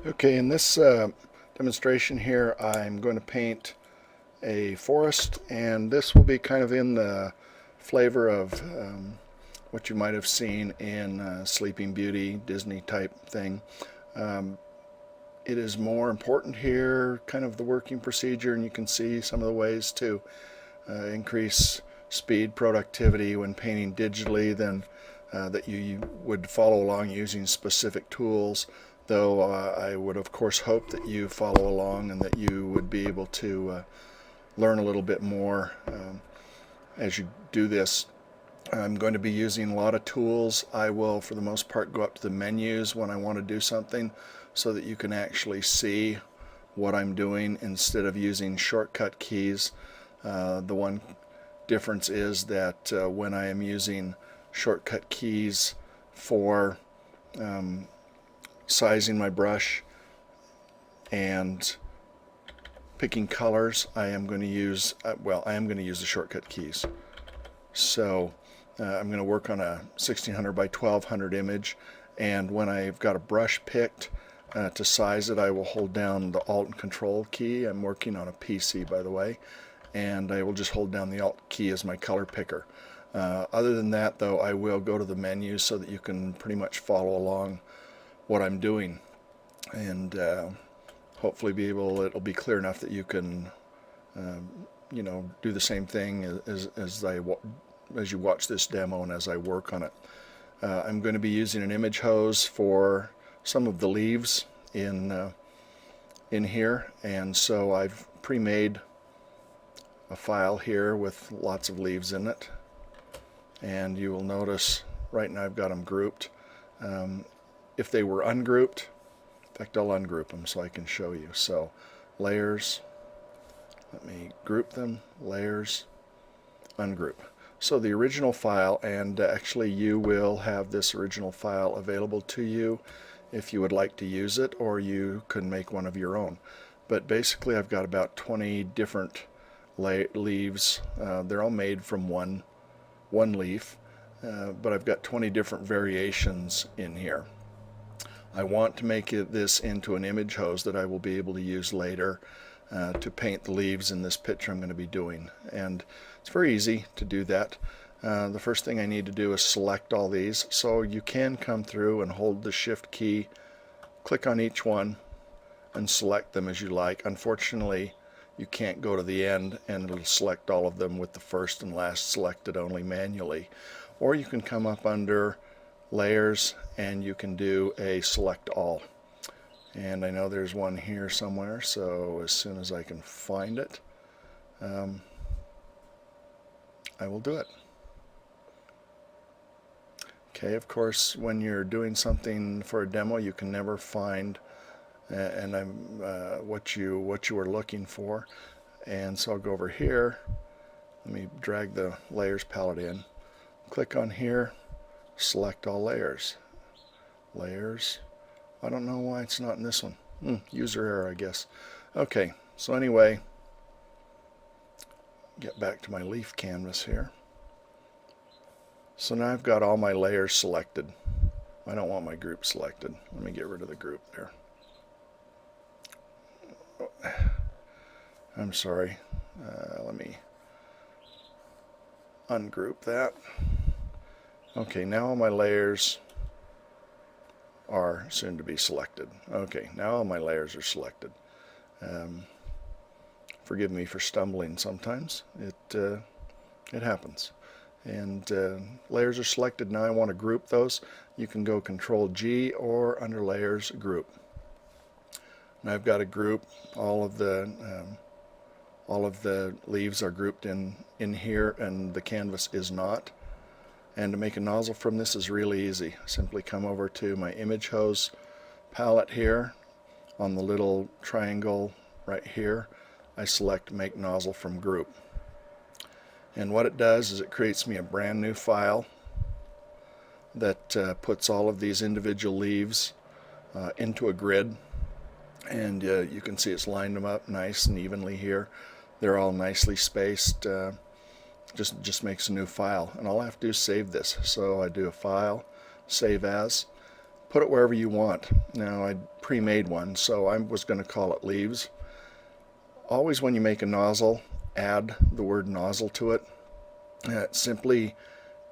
Okay, in this demonstration here, I'm going to paint a forest, and this will be kind of in the flavor of what you might have seen in Sleeping Beauty, Disney type thing. Um, it is more important here, kind of the working procedure, and you can see some of the ways to increase speed, productivity when painting digitally than that you would follow along using specific tools. Though I would of course hope that you follow along and that you would be able to learn a little bit more as you do this. I'm going to be using a lot of tools. I will for the most part go up to the menus when I want to do something so that you can actually see what I'm doing instead of using shortcut keys. The one difference is that when I am using shortcut keys for sizing my brush and picking colors, I am going to use the shortcut keys. So I'm going to work on a 1600 by 1200 image, and when I've got a brush picked to size it, I will hold down the Alt and Control key. I'm working on a PC, by the way, and I will just hold down the Alt key as my color picker. Other than that, though, I will go to the menus so that you can pretty much follow along what I'm doing, and hopefully it'll be clear enough that you can do the same thing as you watch this demo and as I work on it. I'm going to be using an image hose for some of the leaves in here, and so I've pre-made a file here with lots of leaves in it, and you will notice right now I've got them grouped. If they were ungrouped, in fact, I'll ungroup them so I can show you. So layers, let me group them, layers, ungroup. So the original file, and actually you will have this original file available to you if you would like to use it, or you can make one of your own. But basically I've got about 20 different leaves. They're all made from one leaf, but I've got 20 different variations in here. I want to make this into an image hose that I will be able to use later to paint the leaves in this picture I'm going to be doing. And it's very easy to do that. The first thing I need to do is select all these. So you can come through and hold the Shift key, click on each one, and select them as you like. Unfortunately, you can't go to the end and it'll select all of them with the first and last selected only manually. Or you can come up under Layers and you can do a select all. And I know there's one here somewhere, so as soon as I can find it, I will do it. Okay, of course, when you're doing something for a demo, you can never find what you were looking for. And so I'll go over here. Let me drag the layers palette in. Click on here. Select all layers. Layers. I don't know why it's not in this one. User error, I guess. Okay, so anyway, get back to my leaf canvas here. So now I've got all my layers selected. I don't want my group selected. Let me get rid of the group there. I'm sorry. Let me ungroup that. Okay, now all my layers are soon to be selected. Okay, now all my layers are selected. Forgive me for stumbling sometimes. It happens. And layers are selected. Now I want to group those. You can go Control G or under Layers, Group. Now I've got to group all of the leaves are grouped in here, and the canvas is not. And to make a nozzle from this is really easy. Simply come over to my image hose palette here. On the little triangle right here, I select Make Nozzle from Group. And what it does is it creates me a brand new file that puts all of these individual leaves into a grid. And you can see it's lined them up nice and evenly here. They're all nicely spaced. Just makes a new file, and all I have to do is save this. So I do a File, Save As, put it wherever you want. Now I pre-made one, so I was going to call it leaves. Always when you make a nozzle, add the word nozzle to it. It's simply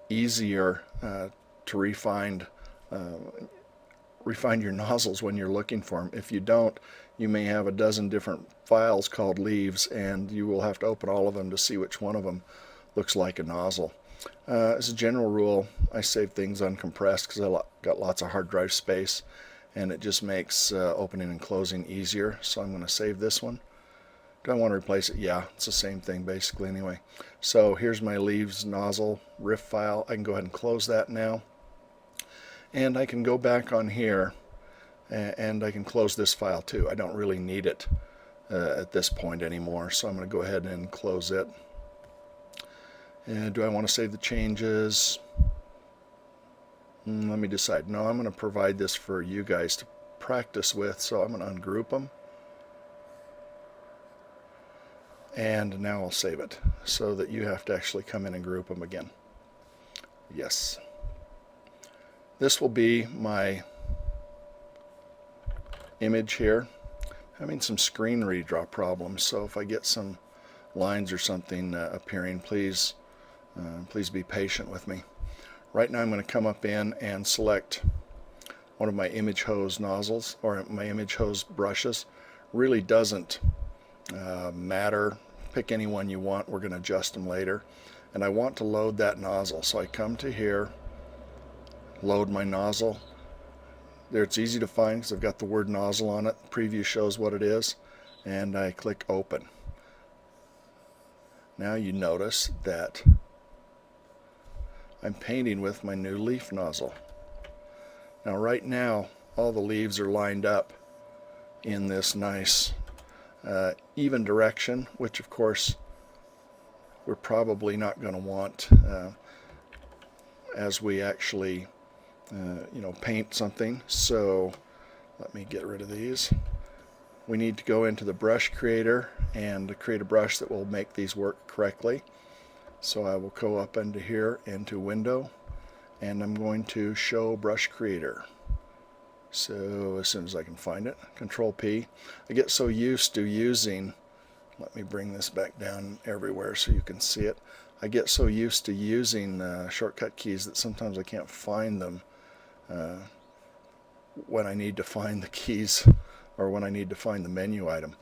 easier to refine your nozzles when you're looking for them. If you don't, you may have a dozen different files called leaves, and you will have to open all of them to see which one of them looks like a nozzle. As a general rule, I save things uncompressed because I got lots of hard drive space, and it just makes opening and closing easier. So I'm going to save this one. Do I want to replace it? Yeah, it's the same thing basically anyway. So here's my leaves nozzle riff file. I can go ahead and close that now. And I can go back on here and I can close this file too. I don't really need it at this point anymore, so I'm going to go ahead and close it. And do I want to save the changes? Let me decide. No, I'm going to provide this for you guys to practice with, so I'm going to ungroup them. And now I'll save it so that you have to actually come in and group them again. Yes. This will be my image here. Having some screen redraw problems, so if I get some lines or something appearing, please be patient with me. Right now I'm going to come up in and select one of my image hose nozzles or my image hose brushes. Really doesn't matter. Pick any one you want. We're going to adjust them later. And I want to load that nozzle, so I come to here, load my nozzle. There, it's easy to find because I've got the word nozzle on it. Preview shows what it is, and I click open. Now you notice that I'm painting with my new leaf nozzle. Now right now all the leaves are lined up in this nice even direction, which of course we're probably not going to want as we actually paint something. So let me get rid of these. We need to go into the brush creator and create a brush that will make these work correctly. So I will go up into here, into window, and I'm going to show brush creator. So as soon as I can find it, Control P. I get so used to using, let me bring this back down everywhere so you can see it. I get so used to using shortcut keys that sometimes I can't find them when I need to find the keys or when I need to find the menu item.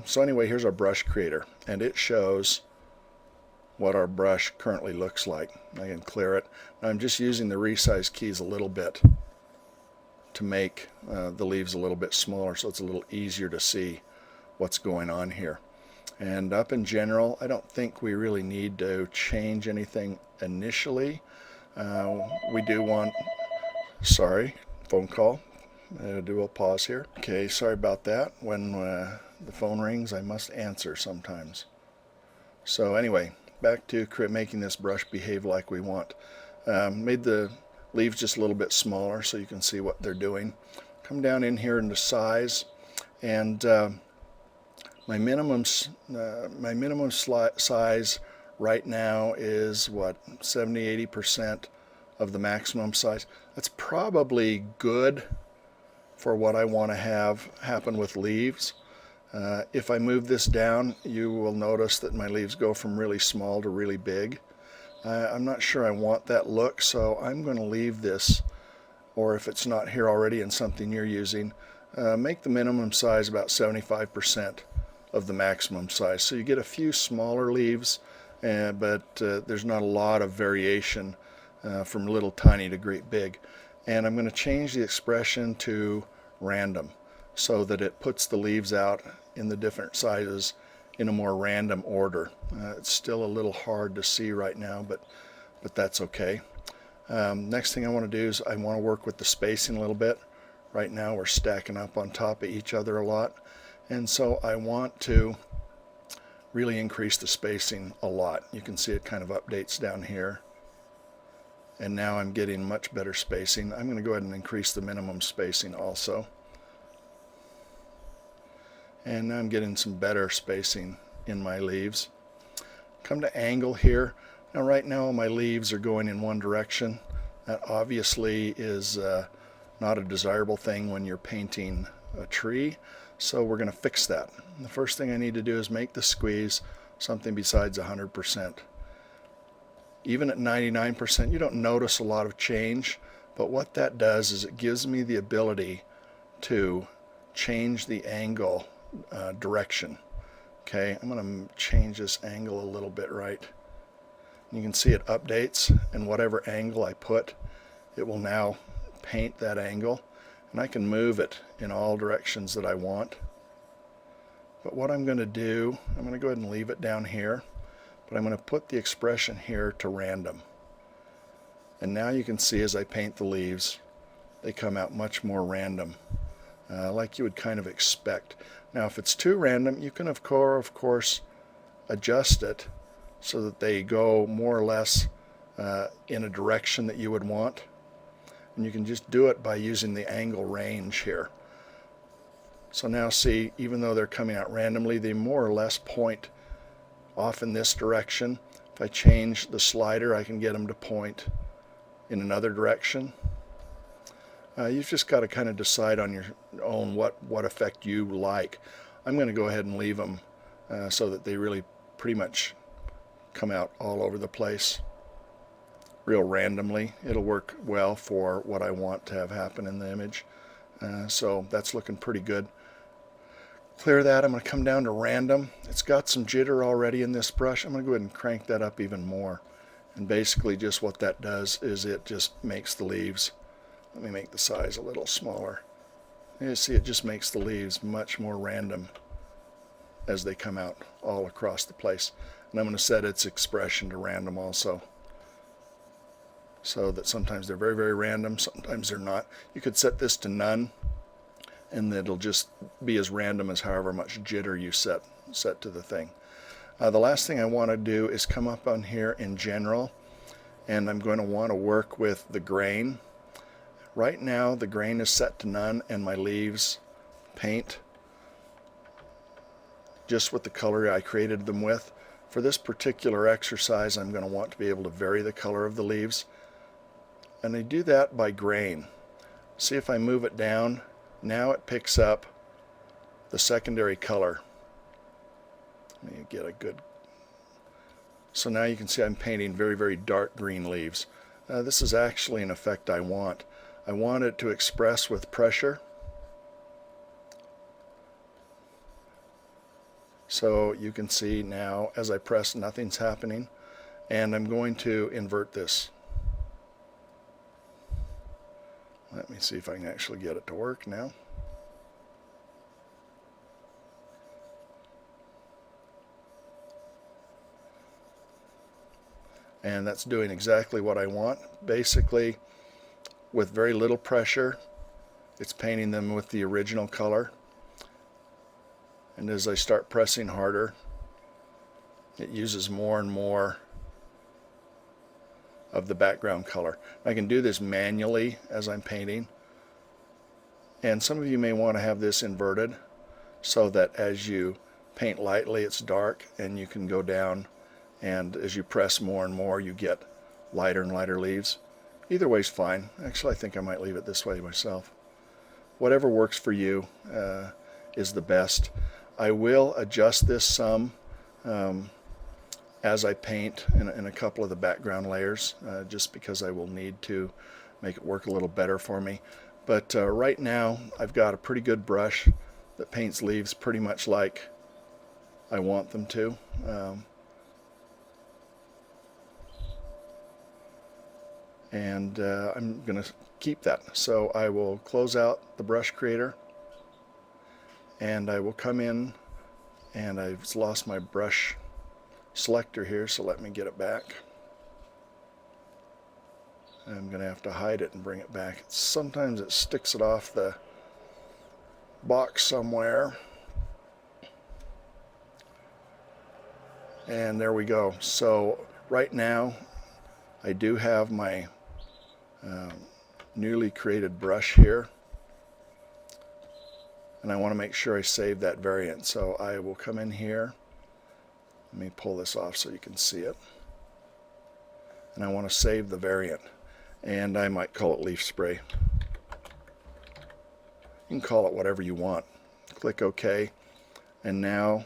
So anyway, here's our brush creator, and it shows what our brush currently looks like. I can clear it. Now I'm just using the resize keys a little bit to make the leaves a little bit smaller, so it's a little easier to see what's going on here. And up in general, I don't think we really need to change anything initially. We do want, sorry, phone call. Do a pause here. Okay, sorry about that. When the phone rings, I must answer sometimes. So anyway, back to making this brush behave like we want. Made the leaves just a little bit smaller so you can see what they're doing. Come down in here into size, and my minimum size right now is what, 70-80% of the maximum size. That's probably good for what I want to have happen with leaves. If I move this down, you will notice that my leaves go from really small to really big. I'm not sure I want that look, so I'm going to leave this, or if it's not here already and something you're using, make the minimum size about 75% of the maximum size. So you get a few smaller leaves, but there's not a lot of variation from little tiny to great big. And I'm going to change the expression to random so that it puts the leaves out in the different sizes in a more random order. It's still a little hard to see right now, but that's okay. Next thing I want to do is I want to work with the spacing a little bit. Right now we're stacking up on top of each other a lot, and so I want to really increase the spacing a lot. You can see it kind of updates down here, and now I'm getting much better spacing. I'm going to go ahead and increase the minimum spacing also. And now I'm getting some better spacing in my leaves. Come to angle here. Now right now my leaves are going in one direction. That obviously is not a desirable thing when you're painting a tree. So we're going to fix that. The first thing I need to do is make the squeeze something besides 100%. Even at 99%, you don't notice a lot of change, but what that does is it gives me the ability to change the angle direction. Okay, I'm going to change this angle a little bit right. You can see it updates, and whatever angle I put, it will now paint that angle, and I can move it in all directions that I want. But what I'm going to do, I'm going to go ahead and leave it down here, but I'm going to put the expression here to random. And now you can see as I paint the leaves, they come out much more random, like you would kind of expect. Now if it's too random, you can of course adjust it so that they go more or less in a direction that you would want. And you can just do it by using the angle range here. So now see, even though they're coming out randomly, they more or less point off in this direction. If I change the slider, I can get them to point in another direction. You've just got to kind of decide on your own what effect you like. I'm going to go ahead and leave them so that they really pretty much come out all over the place real randomly. It'll work well for what I want to have happen in the image. So that's looking pretty good. Clear that. I'm going to come down to random. It's got some jitter already in this brush. I'm going to go ahead and crank that up even more. And basically just what that does is it just makes the leaves, let me make the size a little smaller. You see, it just makes the leaves much more random as they come out all across the place. And I'm going to set its expression to random also, so that sometimes they're very, very random, sometimes they're not. You could set this to none, and it'll just be as random as however much jitter you set to the thing. The last thing I want to do is come up on here in general, and I'm going to want to work with the grain. Right now the grain is set to none, and my leaves paint just with the color I created them with. For this particular exercise, I'm going to want to be able to vary the color of the leaves, and I do that by grain. See, if I move it down, now it picks up the secondary color. Let me get a good... So now you can see I'm painting very, very dark green leaves. This is actually an effect I want. I want it to express with pressure. So you can see now as I press, nothing's happening, and I'm going to invert this. Let me see if I can actually get it to work now. And that's doing exactly what I want. Basically, with very little pressure, it's painting them with the original color. And as I start pressing harder, it uses more and more of the background color. I can do this manually as I'm painting. And some of you may want to have this inverted so that as you paint lightly, it's dark, and you can go down, and as you press more and more, you get lighter and lighter leaves. Either way's fine. Actually, I think I might leave it this way myself. Whatever works for you is the best. I will adjust this some as I paint in a couple of the background layers, just because I will need to make it work a little better for me. But right now, I've got a pretty good brush that paints leaves pretty much like I want them to. And I'm going to keep that. So I will close out the brush creator, and I will come in, and I've lost my brush selector here, so let me get it back. I'm going to have to hide it and bring it back. Sometimes it sticks it off the box somewhere. And there we go. So right now I do have my newly created brush here, and I want to make sure I save that variant. So I will come in here. Let me pull this off so you can see it. And I want to save the variant, and I might call it leaf spray. can call it whatever you want. Click OK, and now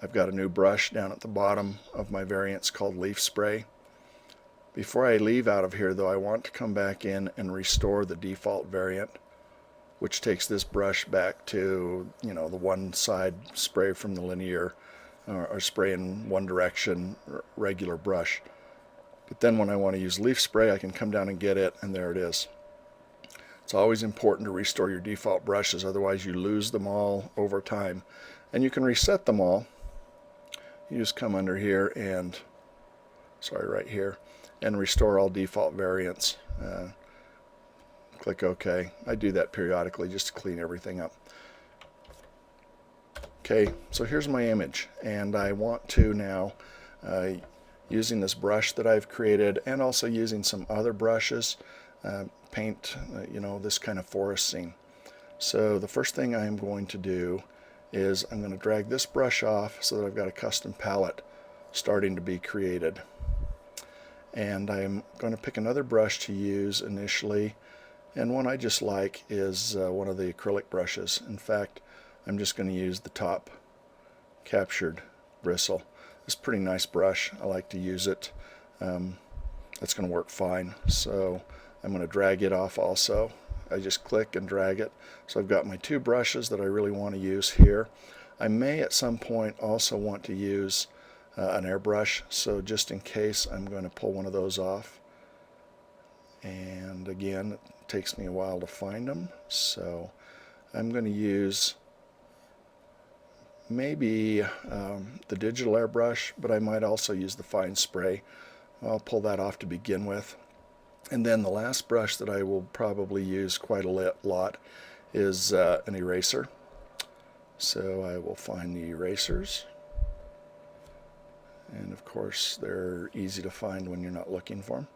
I've got a new brush down at the bottom of my variants called Leaf Spray. Before I leave out of here though, I want to come back in and restore the default variant, which takes this brush back to, the one side spray from the linear or spray in one direction regular brush. But then when I want to use leaf spray, I can come down and get it, and there it is. It's always important to restore your default brushes, otherwise you lose them all over time. And you can reset them all. You just come under here and, right here, and restore all default variants. Click OK. I do that periodically just to clean everything up. Okay, so here's my image, and I want to now, using this brush that I've created and also using some other brushes, paint this kind of forest scene. So the first thing I'm going to do is I'm going to drag this brush off so that I've got a custom palette starting to be created. And I'm going to pick another brush to use initially, and one I just like is one of the acrylic brushes. In fact, I'm just going to use the top captured bristle. It's a pretty nice brush. I like to use it. That's going to work fine. So I'm going to drag it off also. I just click and drag it. So I've got my two brushes that I really want to use here. I may at some point also want to use an airbrush, so just in case I'm going to pull one of those off. And again, it takes me a while to find them, so I'm going to use maybe the digital airbrush, but I might also use the fine spray. I'll pull that off to begin with. And then the last brush that I will probably use quite a lot is an eraser. So I will find the erasers. And of course they're easy to find when you're not looking for them.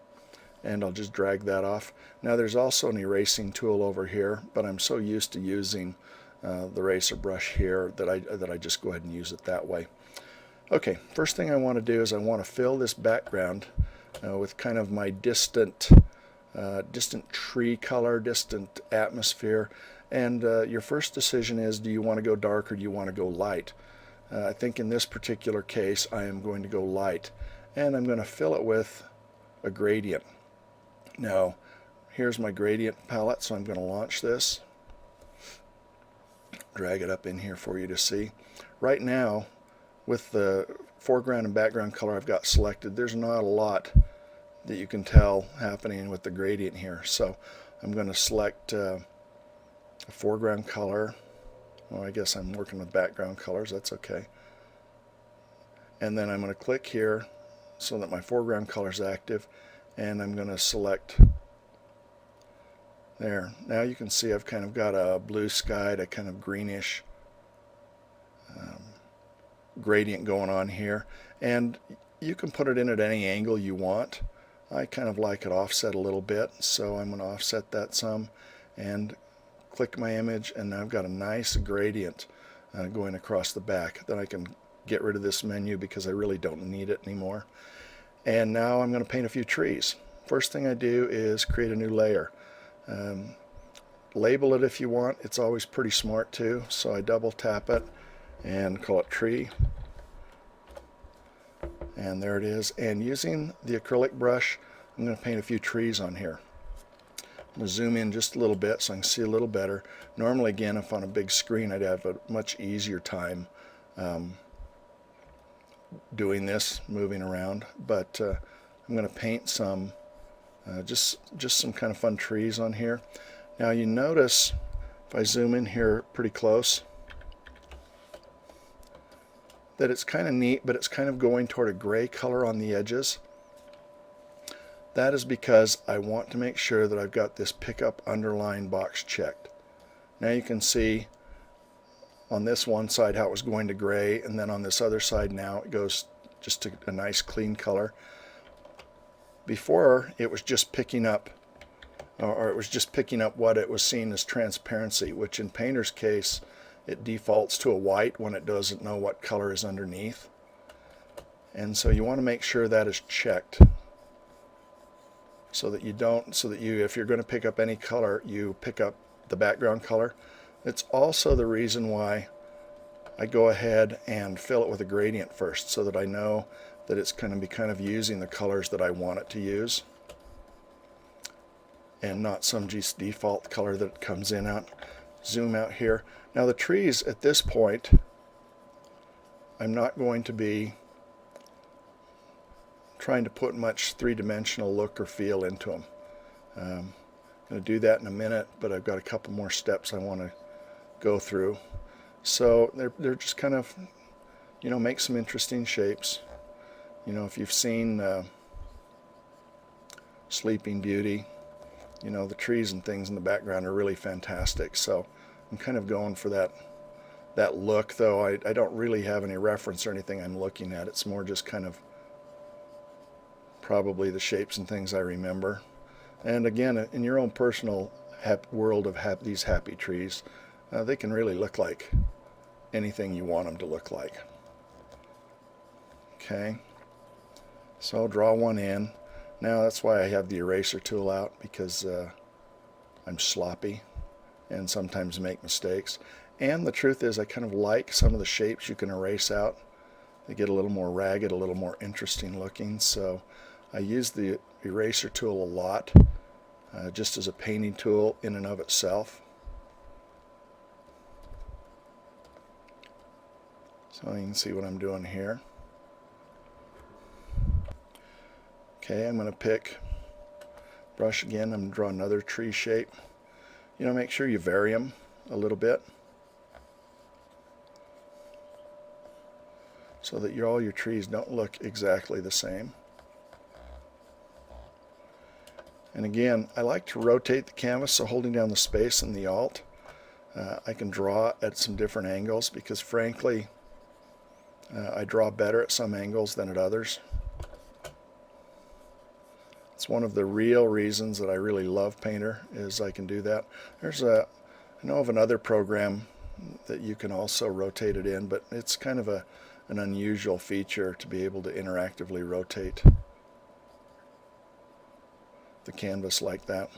And I'll just drag that off. Now there's also an erasing tool over here, but I'm so used to using the eraser brush here that I just go ahead and use it that way. Okay, first thing I want to do is I want to fill this background with kind of my distant tree color, distant atmosphere. And your first decision is, do you want to go dark or do you want to go light? I think in this particular case I am going to go light, and I'm going to fill it with a gradient. Now here's my gradient palette, so I'm going to launch this, drag it up in here for you to see. Right now, with the foreground and background color I've got selected, there's not a lot that you can tell happening with the gradient here. So I'm going to select a foreground color. Well, I guess I'm working with background colors, that's okay. And then I'm going to click here so that my foreground color is active, and I'm going to select there. Now you can see I've kind of got a blue sky to kind of greenish gradient going on here, and you can put it in at any angle you want. I kind of like it offset a little bit, so I'm going to offset that some and click my image, and now I've got a nice gradient going across the back. Then I can get rid of this menu because I really don't need it anymore. And now I'm going to paint a few trees. First thing I do is create a new layer. Label it if you want. It's always pretty smart too. So I double tap it and call it tree. And there it is. And using the acrylic brush, I'm going to paint a few trees on here. I'm going to zoom in just a little bit so I can see a little better. Normally, again, if on a big screen, I'd have a much easier time doing this, moving around. But I'm going to paint some, just some kind of fun trees on here. Now you notice, if I zoom in here pretty close, that it's kind of neat, but it's kind of going toward a gray color on the edges. That is because I want to make sure that I've got this pick up underline box checked. Now you can see on this one side how it was going to gray, and then on this other side now it goes just to a nice clean color. Before it was just picking up, or it was just picking up what it was seen as transparency, which in Painter's case it defaults to a white when it doesn't know what color is underneath. And so you want to make sure that is checked, so that you, if you're going to pick up any color, you pick up the background color. It's also the reason why I go ahead and fill it with a gradient first, so that I know that it's going to be kind of using the colors that I want it to use, and not some just default color that it comes in out. Zoom out here. Now the trees at this point, I'm not going to be trying to put much three-dimensional look or feel into them. I'm going to do that in a minute, but I've got a couple more steps I want to go through. So they're just kind of, you know, make some interesting shapes. You know, if you've seen Sleeping Beauty, you know, the trees and things in the background are really fantastic. So I'm kind of going for that look, though I don't really have any reference or anything I'm looking at. It's more just kind of probably the shapes and things I remember. And again, in your own personal world of these happy trees, they can really look like anything you want them to look like. Okay, so I'll draw one in. Now that's why I have the eraser tool out, because I'm sloppy and sometimes make mistakes. And the truth is, I kind of like some of the shapes you can erase out. They get a little more ragged, a little more interesting looking. So I use the eraser tool a lot, just as a painting tool in and of itself. So you can see what I'm doing here. Okay, I'm going to pick brush again. I'm going to draw another tree shape. You know, make sure you vary them a little bit, so that all your trees don't look exactly the same. And again, I like to rotate the canvas, so holding down the space and the Alt, I can draw at some different angles, because frankly, I draw better at some angles than at others. It's one of the real reasons that I really love Painter, is I can do that. I know of another program that you can also rotate it in, but it's kind of an unusual feature to be able to interactively rotate the canvas like that.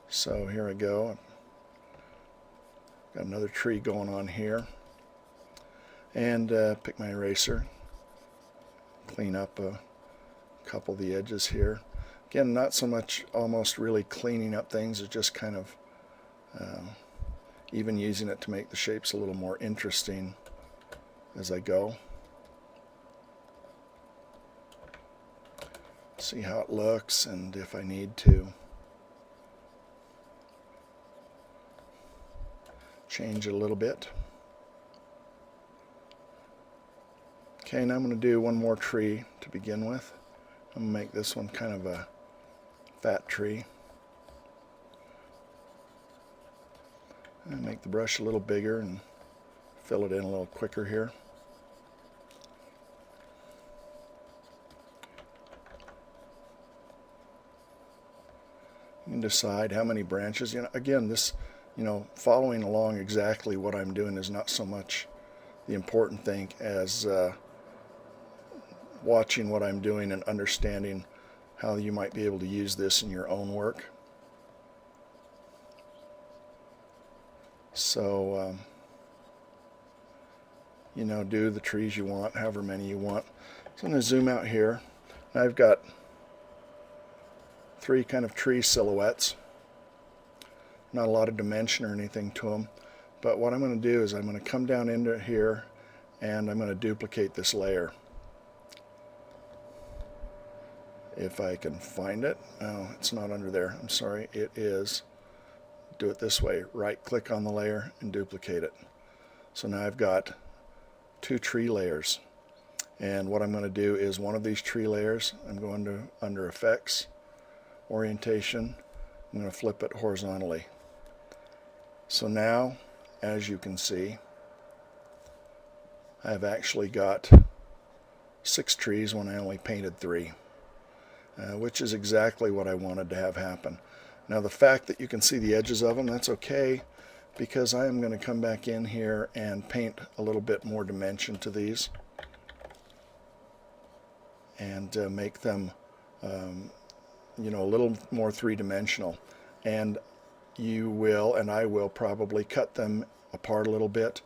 So here I go. Got another tree going on here. And pick my eraser. Clean up a couple of the edges here. Again, not so much almost really cleaning up things, it's just kind of even using it to make the shapes a little more interesting as I go. See how it looks, and if I need to change it a little bit. Okay, now I'm going to do one more tree to begin with. I'm going to make this one kind of a fat tree. And make the brush a little bigger and fill it in a little quicker here. You can decide how many branches. You know, again, this, you know, following along exactly what I'm doing is not so much the important thing as watching what I'm doing and understanding how you might be able to use this in your own work. So, you know, do the trees you want, however many you want. So I'm going to zoom out here. I've got three kind of tree silhouettes. Not a lot of dimension or anything to them. But what I'm going to do is I'm going to come down into here and I'm going to duplicate this layer. If I can find it. Oh, it's not under there. I'm sorry. It is. Do it this way. Right click on the layer and duplicate it. So now I've got two tree layers. And what I'm going to do is one of these tree layers, I'm going to, under Effects, Orientation, I'm going to flip it horizontally. So now, as you can see, I've actually got 6 trees when I only painted 3. Which is exactly what I wanted to have happen. Now the fact that you can see the edges of them, that's okay, because I am going to come back in here and paint a little bit more dimension to these and make them, you a little more three-dimensional. And you will, and I will probably cut them apart a little bit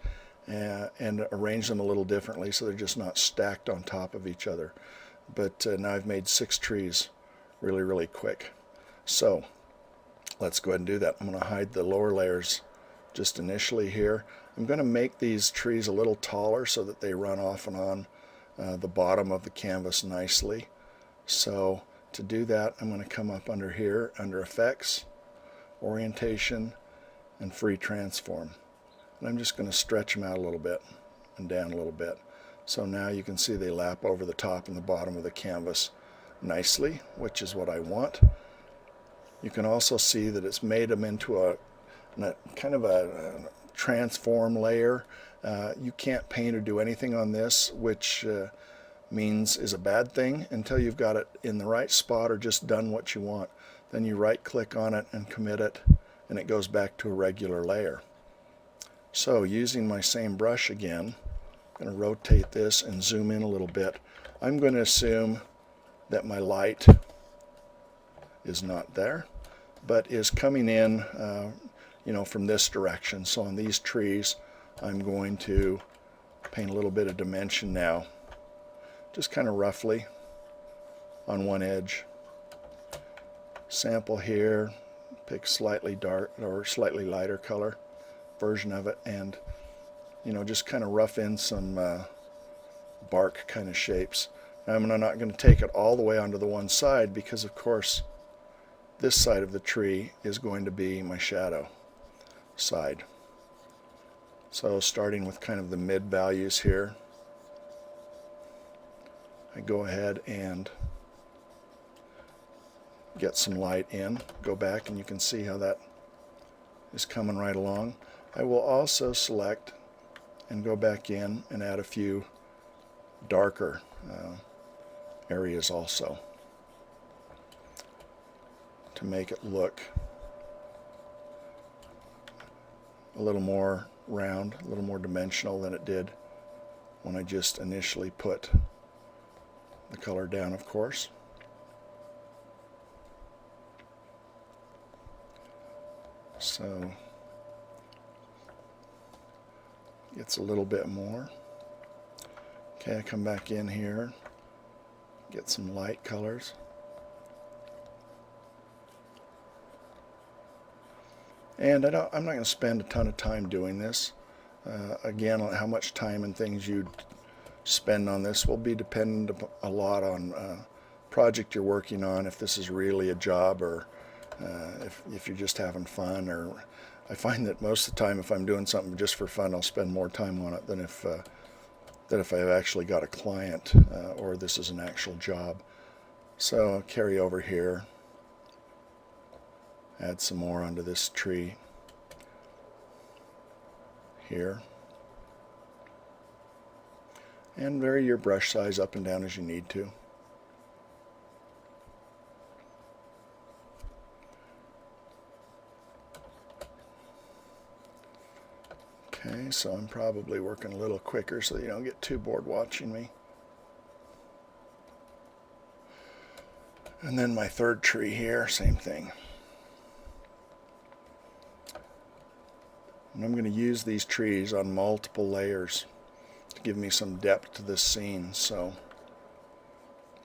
and arrange them a little differently so they're just not stacked on top of each other. But now I've made 6 trees really quick. So let's go ahead and do that. I'm going to hide the lower layers just initially here. I'm going to make these trees a little taller so that they run off and on the bottom of the canvas nicely. So to do that, I'm going to come up under here, under Effects, Orientation, and Free Transform. And I'm just going to stretch them out a little bit and down a little bit. So now you can see they lap over the top and the bottom of the canvas nicely, which is what I want. You can also see that it's made them into a kind of a transform layer. You can't paint or do anything on this, which means is a bad thing until you've got it in the right spot or just done what you want. Then you right click on it and commit it, and it goes back to a regular layer. So using my same brush again, I'm going to rotate this and zoom in a little bit. I'm going to assume that my light is not there, but is coming in from this direction. So on these trees, I'm going to paint a little bit of dimension now, just kind of roughly on one edge. Sample here, pick slightly dark or slightly lighter color version of it, and just kind of rough in some bark kind of shapes. Now I'm not going to take it all the way onto the one side because of course this side of the tree is going to be my shadow side. So starting with kind of the mid values here, I go ahead and get some light in, go back, and you can see how that is coming right along. I will also select and go back in and add a few darker areas also to make it look a little more round, a little more dimensional than it did when I just initially put the color down, of course. So it's a little bit more. Okay, I come back in here, get some light colors. And I'm not going to spend a ton of time doing this. Again, how much time and things you spend on this will be dependent a lot on project you're working on, if this is really a job or if you're just having fun. Or I find that most of the time if I'm doing something just for fun, I'll spend more time on it than if I've actually got a client or this is an actual job. So I'll carry over here, add some more onto this tree here, and vary your brush size up and down as you need to. Okay, so I'm probably working a little quicker so you don't get too bored watching me. And then my third tree here, same thing. And I'm going to use these trees on multiple layers to give me some depth to this scene, so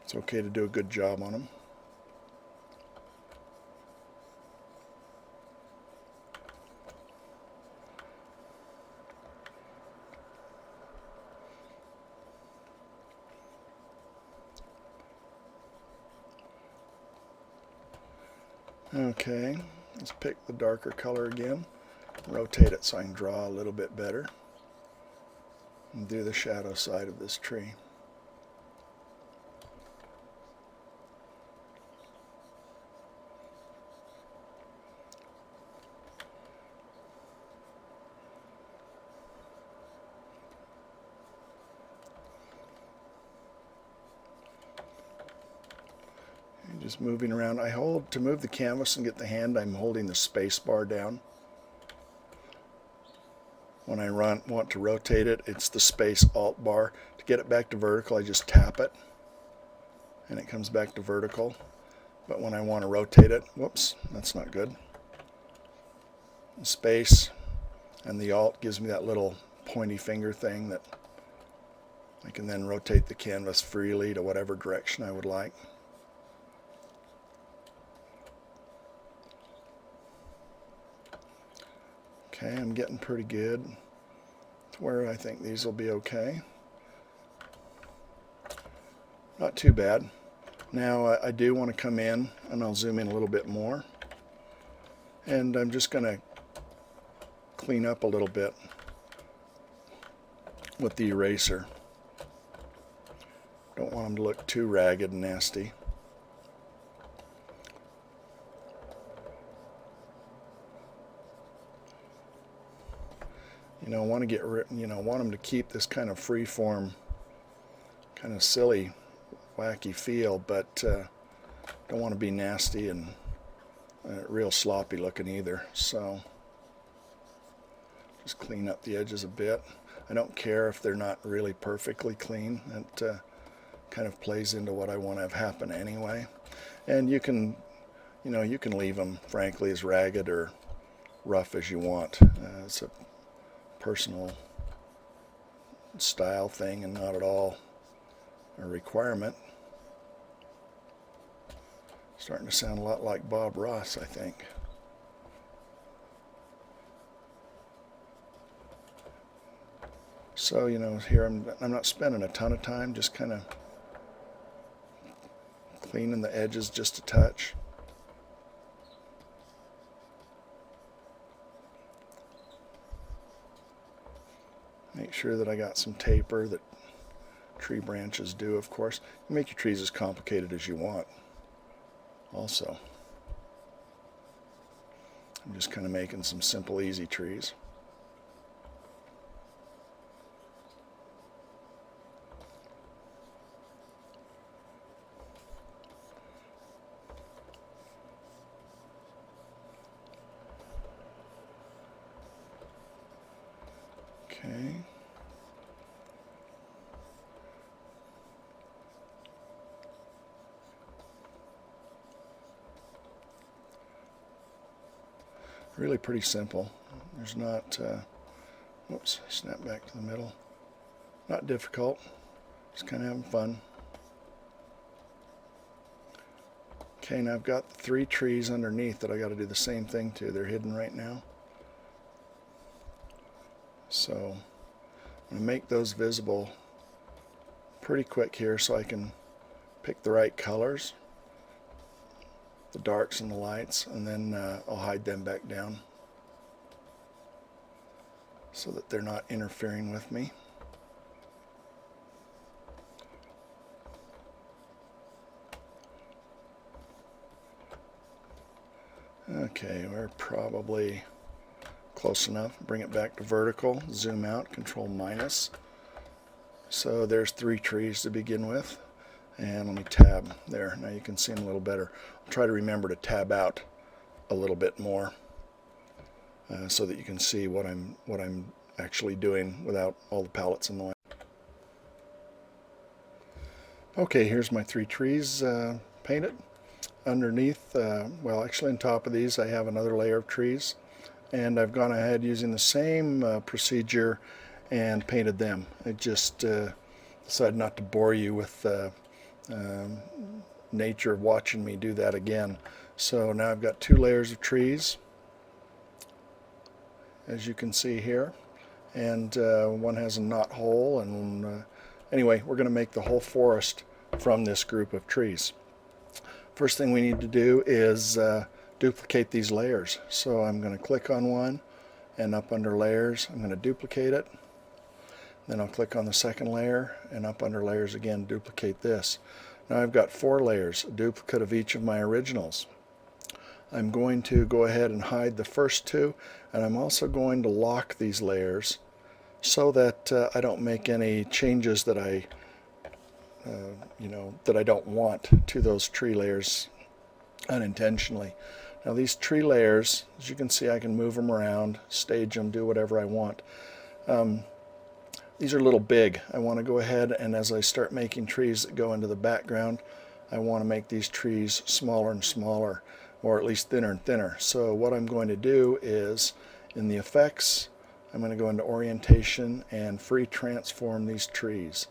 it's okay to do a good job on them. Okay, let's pick the darker color again, rotate it so I can draw a little bit better, and do the shadow side of this tree. Just moving around. I hold to move the canvas and get the hand, I'm holding the space bar down. When I want to rotate it, it's the space alt bar. To get it back to vertical, I just tap it and it comes back to vertical. but when I want to rotate it, whoops, that's not good. Space and the Alt gives me that little pointy finger thing that I can then rotate the canvas freely to whatever direction I would like. Okay, I'm getting pretty good to where I think these will be okay. Not too bad. Now I do want to come in, and I'll zoom in a little bit more, and I'm just going to clean up a little bit with the eraser. Don't want them to look too ragged and nasty. You know, want them to keep this kind of free-form, kind of silly, wacky feel, but don't want to be nasty and real sloppy looking either. So just clean up the edges a bit. I don't care if they're not really perfectly clean. It kind of plays into what I want to have happen anyway. And you can leave them, frankly, as ragged or rough as you want. It's a personal style thing and not at all a requirement. Starting to sound a lot like Bob Ross, I think. So, here I'm not spending a ton of time, just kind of cleaning the edges just a touch. Make sure that I got some taper that tree branches do, of course. You make your trees as complicated as you want. Also, I'm just kind of making some simple, easy trees. Okay. Really pretty simple. There's not, whoops, snap back to the middle. Not difficult, just kind of having fun. Okay, now I've got 3 trees underneath that I got to do the same thing to. They're hidden right now. So I'm going to make those visible pretty quick here so I can pick the right colors, the darks and the lights, and then I'll hide them back down so that they're not interfering with me. Okay, we're probably close enough. Bring it back to vertical, zoom out, control minus. So there's 3 trees to begin with. And let me tab there. Now you can see them a little better. I'll try to remember to tab out a little bit more so that you can see what I'm actually doing without all the palettes in the way. Okay, here's my 3 trees painted. Underneath, well, actually on top of these I have another layer of trees, and I've gone ahead using the same procedure and painted them. I just decided not to bore you with nature watching me do that again. So now I've got 2 layers of trees, as you can see here, and one has a knot hole, and anyway, we're going to make the whole forest from this group of trees. First thing we need to do is duplicate these layers. So I'm going to click on one, and up under layers I'm going to duplicate it. Then I'll click on the second layer, and up under layers again duplicate this. Now I've got 4 layers, a duplicate of each of my originals. I'm going to go ahead and hide the first 2, and I'm also going to lock these layers so that I don't make any changes that I that I don't want to those tree layers unintentionally. Now these tree layers, as you can see, I can move them around, stage them, do whatever I want. These are a little big. I want to go ahead and as I start making trees that go into the background, I want to make these trees smaller and smaller, or at least thinner and thinner. So what I'm going to do is, in the effects, I'm going to go into orientation and free transform these trees.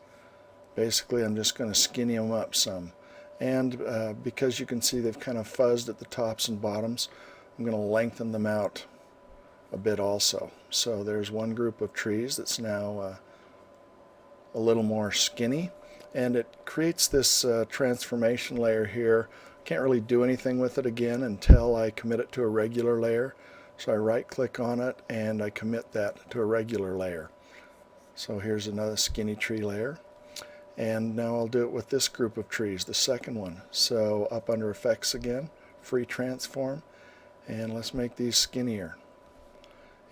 Basically, I'm just going to skinny them up some. And because you can see they've kind of fuzzed at the tops and bottoms, I'm going to lengthen them out a bit also. So there's one group of trees that's now a little more skinny, and it creates this transformation layer here. Can't really do anything with it again until I commit it to a regular layer. So I right click on it and I commit that to a regular layer. So here's another skinny tree layer, and now I'll do it with this group of trees, the second one. So up under effects again, free transform, and let's make these skinnier.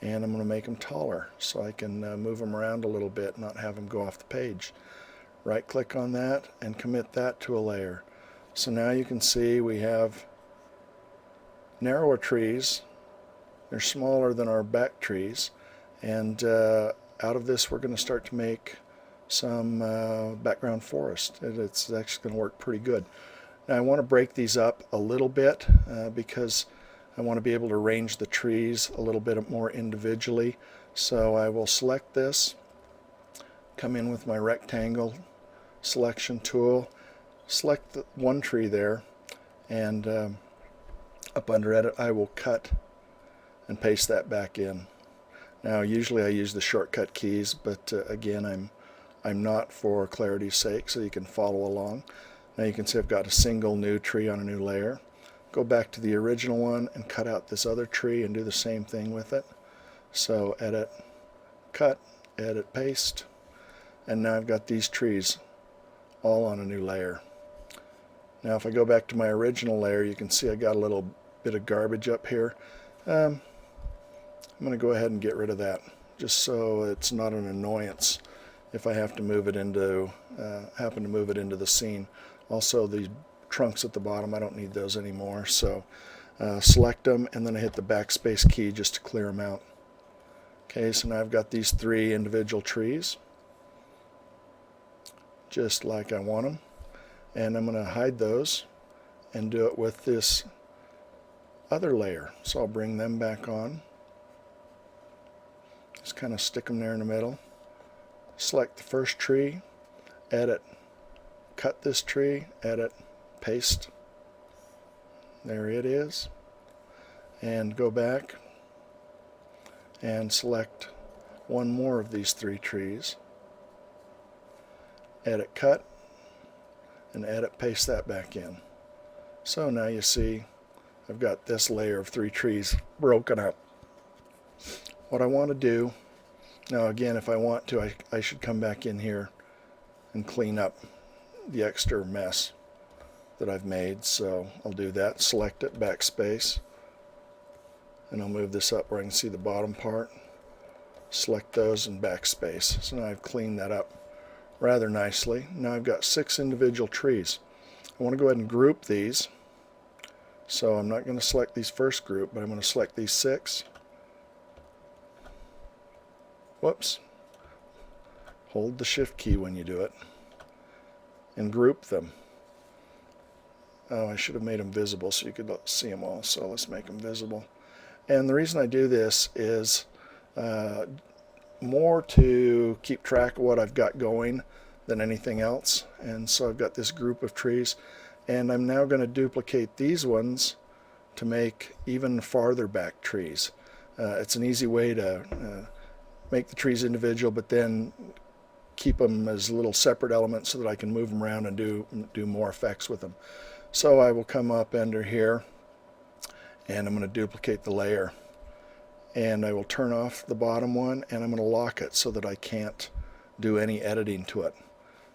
And I'm going to make them taller so I can move them around a little bit, not have them go off the page. Right click on that and commit that to a layer. So now you can see we have narrower trees. They're smaller than our back trees, and out of this we're going to start to make some background forest. It's actually going to work pretty good. Now I want to break these up a little bit because I want to be able to arrange the trees a little bit more individually. So I will select this, come in with my rectangle selection tool, select the one tree there, and up under edit I will cut and paste that back in. Now usually I use the shortcut keys, but again I'm not, for clarity's sake, so you can follow along. Now you can see I've got a single new tree on a new layer. Go back to the original one and cut out this other tree and do the same thing with it. So edit, cut, edit, paste, and now I've got these trees all on a new layer. Now if I go back to my original layer, you can see I got a little bit of garbage up here. I'm going to go ahead and get rid of that, just so it's not an annoyance if I have to move it into happen to move it into the scene. Also, these trunks at the bottom, I don't need those anymore, so select them and then I hit the backspace key just to clear them out. Okay, so now I've got these three individual trees just like I want them, and I'm going to hide those and do it with this other layer. So I'll bring them back on, just kind of stick them there in the middle, select the first tree, edit, cut this tree, edit, paste, there it is, and go back and select one more of these three trees, edit, cut, and edit, paste that back in. So now you see I've got this layer of three trees broken up. What I want to do now, again, if I want to, I should come back in here and clean up the extra mess that I've made. So I'll do that, select it, backspace, and I'll move this up where I can see the bottom part, select those and backspace. So now I've cleaned that up rather nicely. Now I've got 6 individual trees. I want to go ahead and group these. So I'm not going to select these first group, but I'm going to select these 6. Whoops. Hold the shift key when you do it and group them. Oh, I should have made them visible so you could see them all, so let's make them visible. And the reason I do this is more to keep track of what I've got going than anything else. And so I've got this group of trees, and I'm now going to duplicate these ones to make even farther back trees. It's an easy way to make the trees individual, but then keep them as little separate elements so that I can move them around and do more effects with them. So I will come up under here and I'm going to duplicate the layer, and I will turn off the bottom one and I'm going to lock it so that I can't do any editing to it.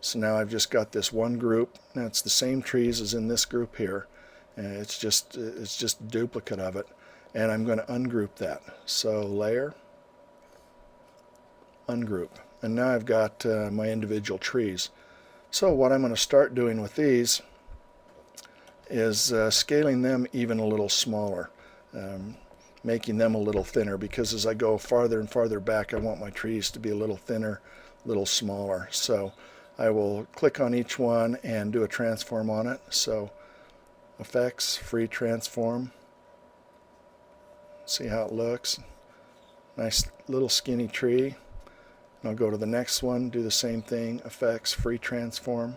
So now I've just got this one group. Now it's the same trees as in this group here, and it's just a duplicate of it, and I'm going to ungroup that. So layer, ungroup, and now I've got my individual trees. So what I'm going to start doing with these is scaling them even a little smaller, making them a little thinner, because as I go farther and farther back I want my trees to be a little thinner, a little smaller. So I will click on each one and do a transform on it. So effects, free transform. See how it looks. Nice little skinny tree. And I'll go to the next one, do the same thing, effects, free transform.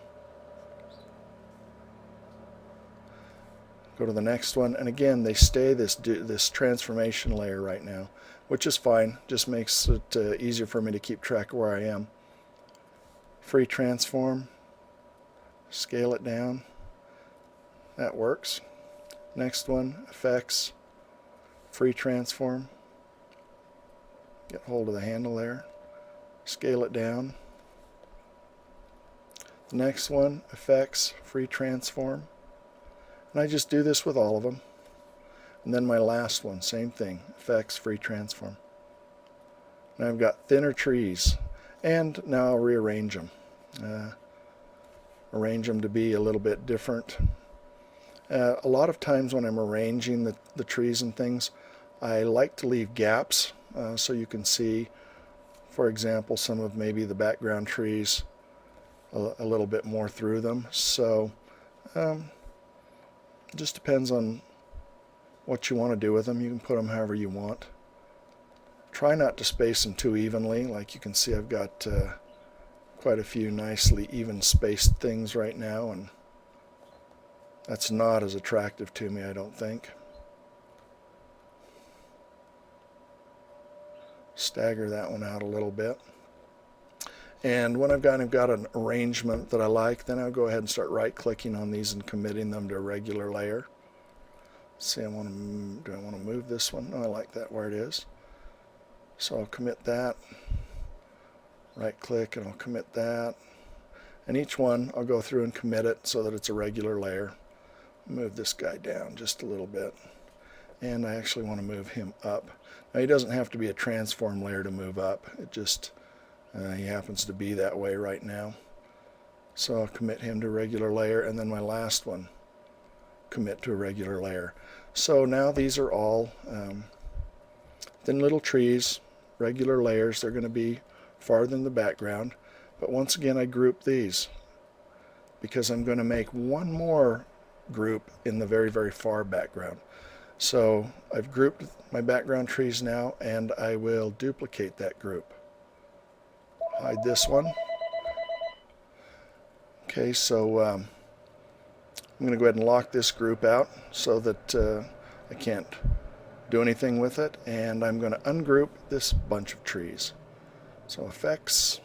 Go to the next one, and again they stay this transformation layer right now, which is fine. Just makes it easier for me to keep track of where I am. Free transform, scale it down. That works. Next one, effects, free transform. Get hold of the handle there. Scale it down. The next one, effects, free transform. And I just do this with all of them. And then my last one, same thing, effects, free transform. Now I've got thinner trees, and now I'll rearrange them. Arrange them to be a little bit different. A lot of times when I'm arranging the trees and things, I like to leave gaps so you can see, for example, some of maybe the background trees a little bit more through them. So it just depends on what you want to do with them. You can put them however you want. Try not to space them too evenly. Like you can see, I've got quite a few nicely even spaced things right now, and that's not as attractive to me, I don't think. Stagger that one out a little bit. And when I've got an arrangement that I like, then I'll go ahead and start right-clicking on these and committing them to a regular layer. See, do I want to move this one? No, I like that where it is. So I'll commit that. Right-click and I'll commit that. And each one I'll go through and commit it so that it's a regular layer. Move this guy down just a little bit. And I actually want to move him up. Now he doesn't have to be a transform layer to move up. It just he happens to be that way right now. So I'll commit him to a regular layer, and then my last one, commit to a regular layer. So now these are all thin little trees, regular layers. They're going to be farther in the background. But once again, I group these because I'm going to make one more group in the very, very far background. So I've grouped my background trees now, and I will duplicate that group. Hide this one. Okay, so I'm going to go ahead and lock this group out so that I can't do anything with it, and I'm going to ungroup this bunch of trees. So effects,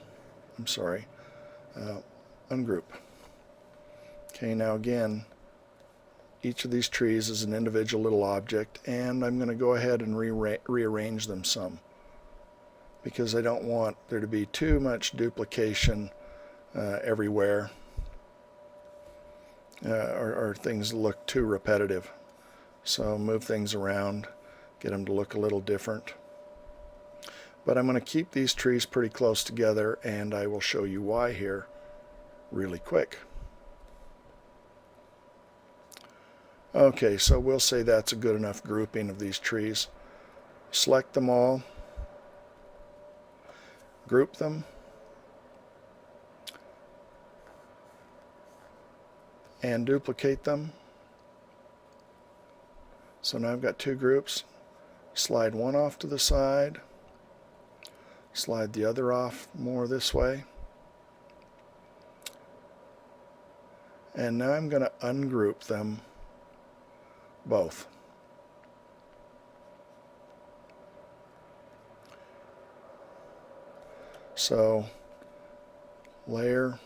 ungroup. Okay, now again, each of these trees is an individual little object, and I'm going to go ahead and rearrange them some, because I don't want there to be too much duplication everywhere, or things look too repetitive. So move things around, get them to look a little different. But I'm going to keep these trees pretty close together, and I will show you why here really quick. Okay, so we'll say that's a good enough grouping of these trees. Select them all, group them, and duplicate them. So now I've got two groups. Slide one off to the side, slide the other off more this way, and now I'm going to ungroup them both. So layer,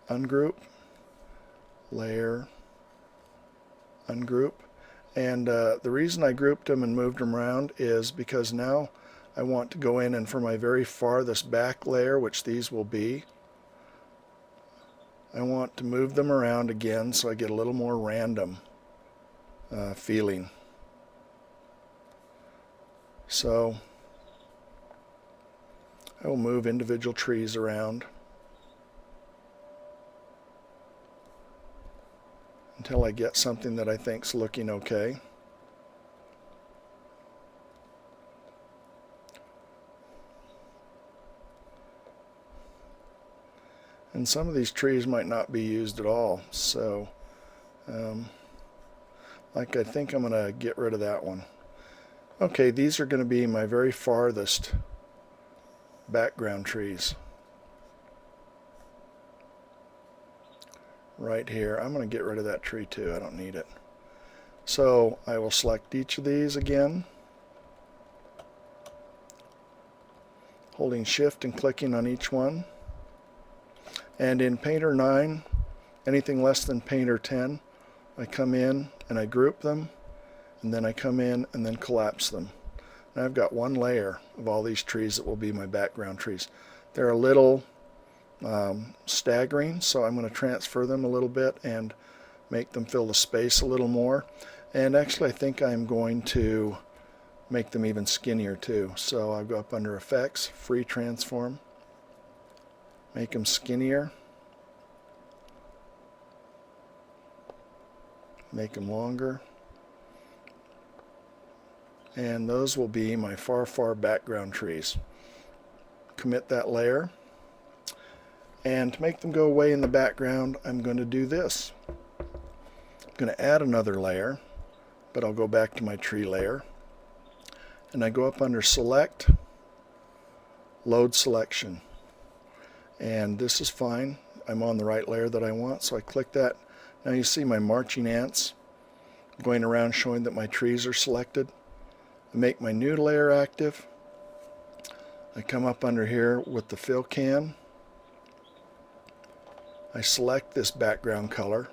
ungroup, layer, ungroup. And the reason I grouped them and moved them around is because now I want to go in, and for my very farthest back layer, which these will be, I want to move them around again so I get a little more random feeling. So I will move individual trees around until I get something that I think's looking okay. And some of these trees might not be used at all, so like I think I'm going to get rid of that one. Okay, these are going to be my very farthest background trees. Right here. I'm going to get rid of that tree too. I don't need it. So I will select each of these again, holding shift and clicking on each one. And in Painter 9, anything less than Painter 10, I come in and I group them, and then I come in and then collapse them. Now I've got one layer of all these trees that will be my background trees. They're a little staggering, so I'm going to transfer them a little bit and make them fill the space a little more. And actually I think I'm going to make them even skinnier too. So I'll go up under Effects, Free Transform, make them skinnier, make them longer, and those will be my far background trees. Commit that layer, and to make them go away in the background, I'm going to do this. I'm going to add another layer, but I'll go back to my tree layer, and I go up under Select, Load Selection, and this is fine. I'm on the right layer that I want, so I click that. Now you see my marching ants going around showing that my trees are selected. I make my new layer active. I come up under here with the fill can. I select this background color,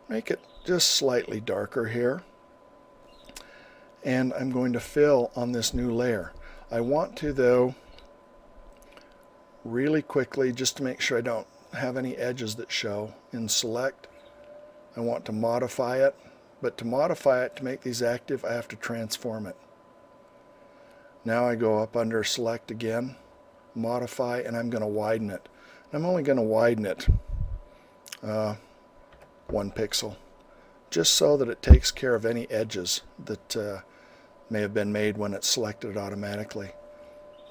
make it just slightly darker here, and I'm going to fill on this new layer. I want to, though, really quickly, just to make sure I don't have any edges that show, in Select, I want to modify it, but to modify it, to make these active, I have to transform it. Now I go up under Select again, Modify, and I'm going to widen it. I'm only going to widen it 1 pixel, just so that it takes care of any edges that may have been made when it's selected automatically.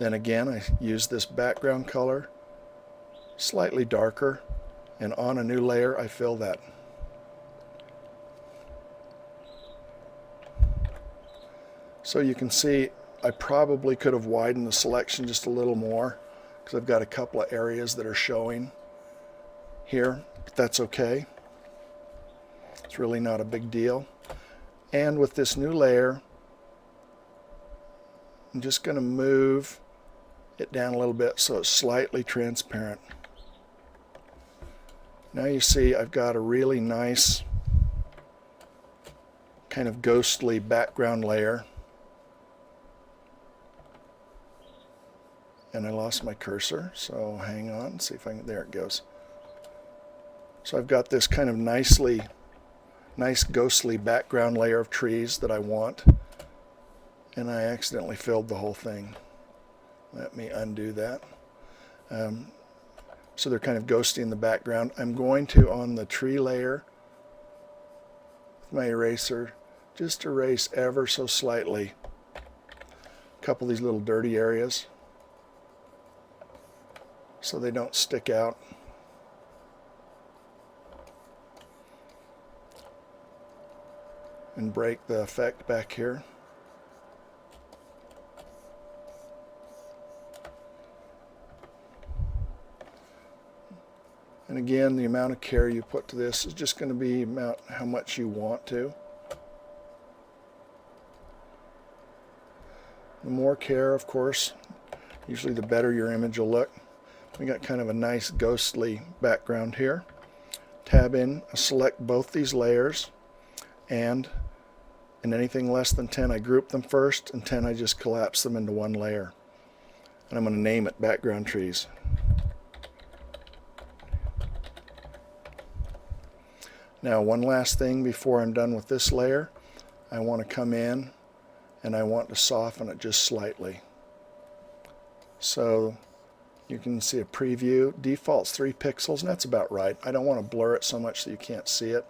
Then again, I use this background color, slightly darker, and on a new layer I fill that. So you can see I probably could have widened the selection just a little more, because I've got a couple of areas that are showing here, but that's okay. It's really not a big deal. And with this new layer, I'm just going to move it down a little bit so it's slightly transparent. Now you see I've got a really nice kind of ghostly background layer. And I lost my cursor, so hang on, see if I can, there it goes. So I've got this kind of nice ghostly background layer of trees that I want, and I accidentally filled the whole thing. Let me undo that. So they're kind of ghosty in the background. I'm going to, on the tree layer, with my eraser, just erase ever so slightly a couple of these little dirty areas, so they don't stick out. And break the effect back here. And again, the amount of care you put to this is just going to be about how much you want to. The more care, of course, usually the better your image will look. We got kind of a nice ghostly background here. Tab in, select both these layers, and in anything less than 10 I group them first, and 10 I just collapse them into one layer. And I'm going to name it Background Trees. Now one last thing before I'm done with this layer, I want to come in and I want to soften it just slightly. So you can see a preview. Default's 3 pixels, and that's about right. I don't want to blur it so much that you can't see it.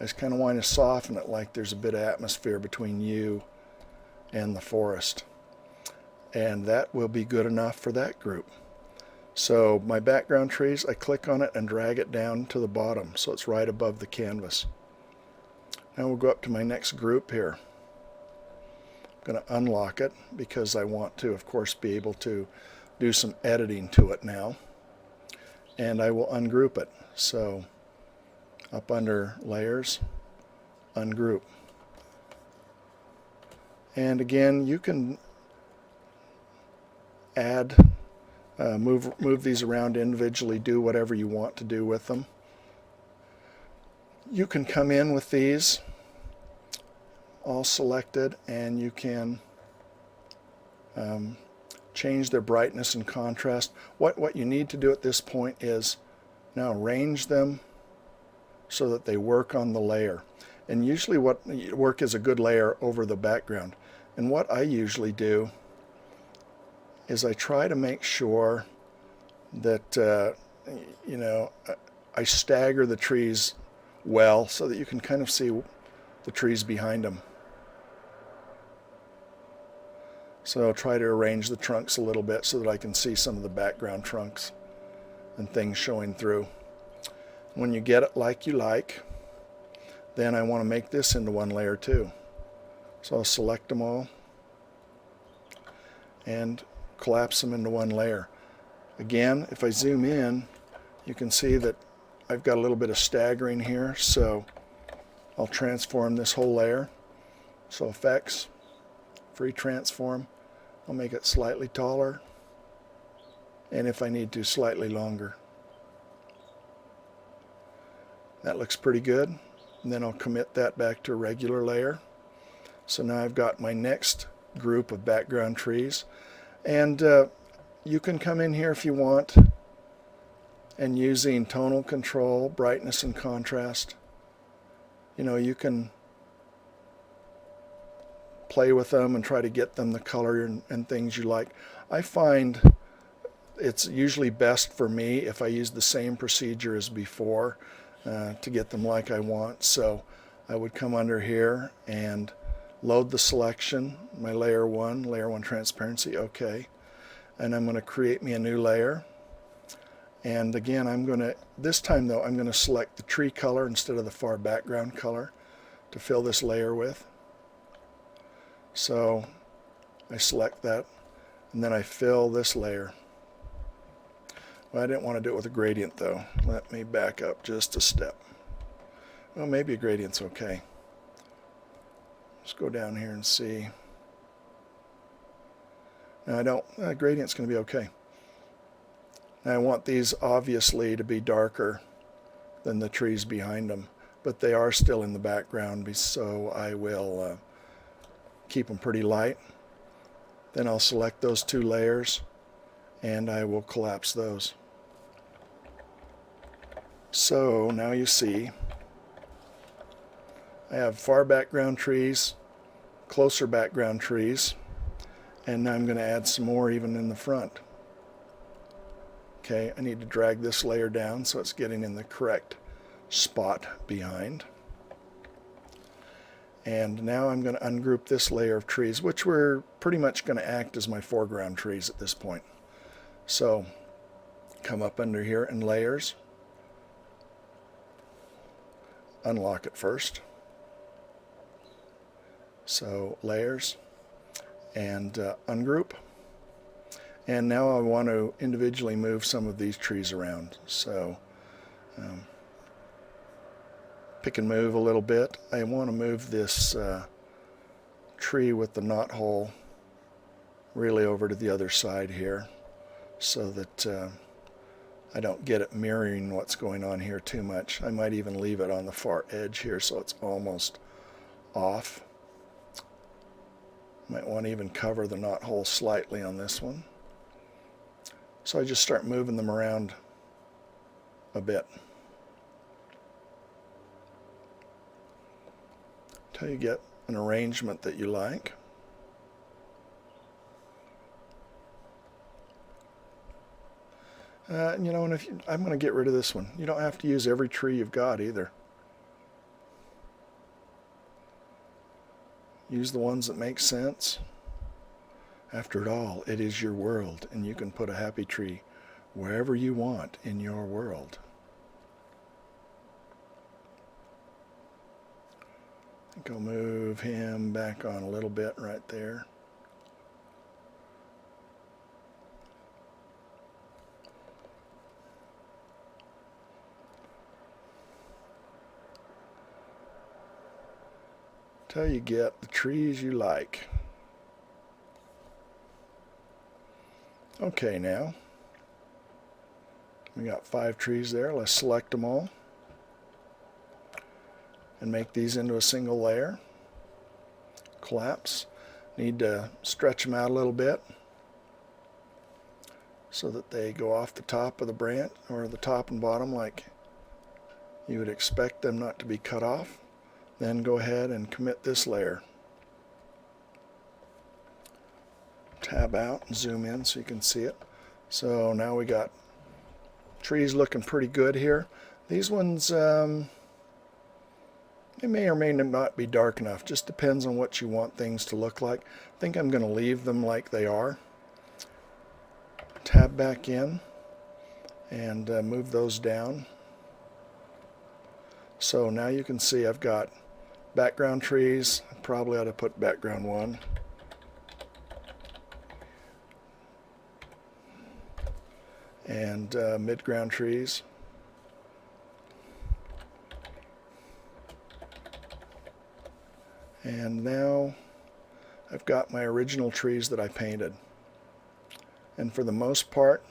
I just kind of want to soften it like there's a bit of atmosphere between you and the forest. And that will be good enough for that group. So my background trees, I click on it and drag it down to the bottom so it's right above the canvas. Now we'll go up to my next group here. I'm going to unlock it because I want to, of course, be able to do some editing to it now. And I will ungroup it. So up under Layers, Ungroup. And again, you can add, move these around individually, do whatever you want to do with them. You can come in with these all selected, and you can change their brightness and contrast. What you need to do at this point is now arrange them so that they work on the layer. And usually what work is a good layer over the background. And what I usually do is I try to make sure that I stagger the trees well so that you can kind of see the trees behind them. So I'll try to arrange the trunks a little bit so that I can see some of the background trunks and things showing through. When you get it like you like, then I want to make this into one layer too. So I'll select them all and collapse them into one layer. Again, if I zoom in, you can see that I've got a little bit of staggering here, so I'll transform this whole layer. So Effects, Free Transform, I'll make it slightly taller, and if I need to, slightly longer. That looks pretty good. And then I'll commit that back to a regular layer. So now I've got my next group of background trees. And you can come in here if you want, and using tonal control, brightness and contrast, you can play with them and try to get them the color and things you like. I find it's usually best for me if I use the same procedure as before to get them like I want. So I would come under here and load the selection, my layer 1 transparency, OK. And I'm going to create me a new layer. And again, this time though, I'm going to select the tree color instead of the far background color to fill this layer with. So I select that, and then I fill this layer. Well, I didn't want to do it with a gradient though. Let me back up just a step. Well, maybe a gradient's okay. Let's go down here and see. No, gradient's going to be okay. Now I want these obviously to be darker than the trees behind them, but they are still in the background, so I will keep them pretty light. Then I'll select those two layers and I will collapse those. So now you see I have far background trees, closer background trees, and now I'm going to add some more even in the front. Okay, I need to drag this layer down so it's getting in the correct spot behind. And now I'm going to ungroup this layer of trees, which were pretty much going to act as my foreground trees at this point. So come up under here in Layers, unlock it first. So Layers and ungroup. And now I want to individually move some of these trees around. So pick and move a little bit. I want to move this tree with the knot hole really over to the other side here so that I don't get it mirroring what's going on here too much. I might even leave it on the far edge here so it's almost off. Might want to even cover the knot hole slightly on this one. So I just start moving them around a bit until you get an arrangement that you like. And I'm going to get rid of this one. You don't have to use every tree you've got either. Use the ones that make sense. After all, it is your world, and you can put a happy tree wherever you want in your world. I think I'll move him back on a little bit right there. Till you get the trees you like. Okay, now we got 5 trees there. Let's select them all and make these into a single layer. Collapse. Need to stretch them out a little bit so that they go off the top of the branch, or the top and bottom, like you would expect them not to be cut off. Then go ahead and commit this layer. Tab out and zoom in so you can see it. So now we got trees looking pretty good here. These ones, they may or may not be dark enough. Just depends on what you want things to look like. I think I'm going to leave them like they are. Tab back in and move those down. So now you can see I've got background trees. I probably ought to put background 1. And midground trees. And now I've got my original trees that I painted. And for the most part,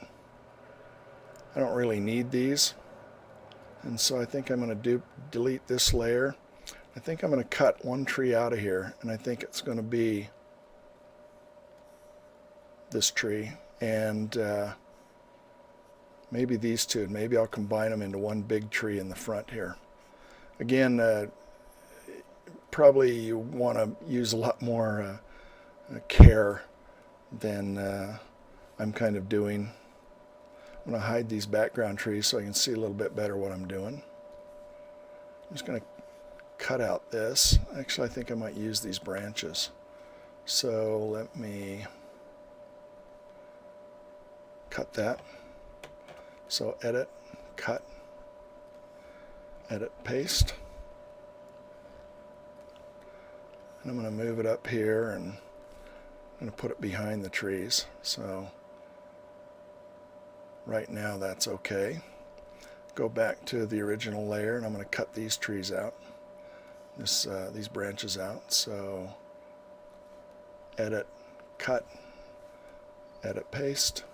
I don't really need these. And so I think I'm going to delete this layer. I think I'm going to cut one tree out of here, and I think it's going to be this tree, and maybe these two. Maybe I'll combine them into one big tree in the front here. Again, probably you want to use a lot more care than I'm kind of doing. I'm going to hide these background trees so I can see a little bit better what I'm doing. I'm just going to cut out this. Actually, I think I might use these branches. So let me cut that. So edit, cut, edit, paste. And I'm going to move it up here, and I'm going to put it behind the trees. So right now that's okay. Go back to the original layer, and I'm going to cut these trees out. These branches out. So edit, cut, edit, paste.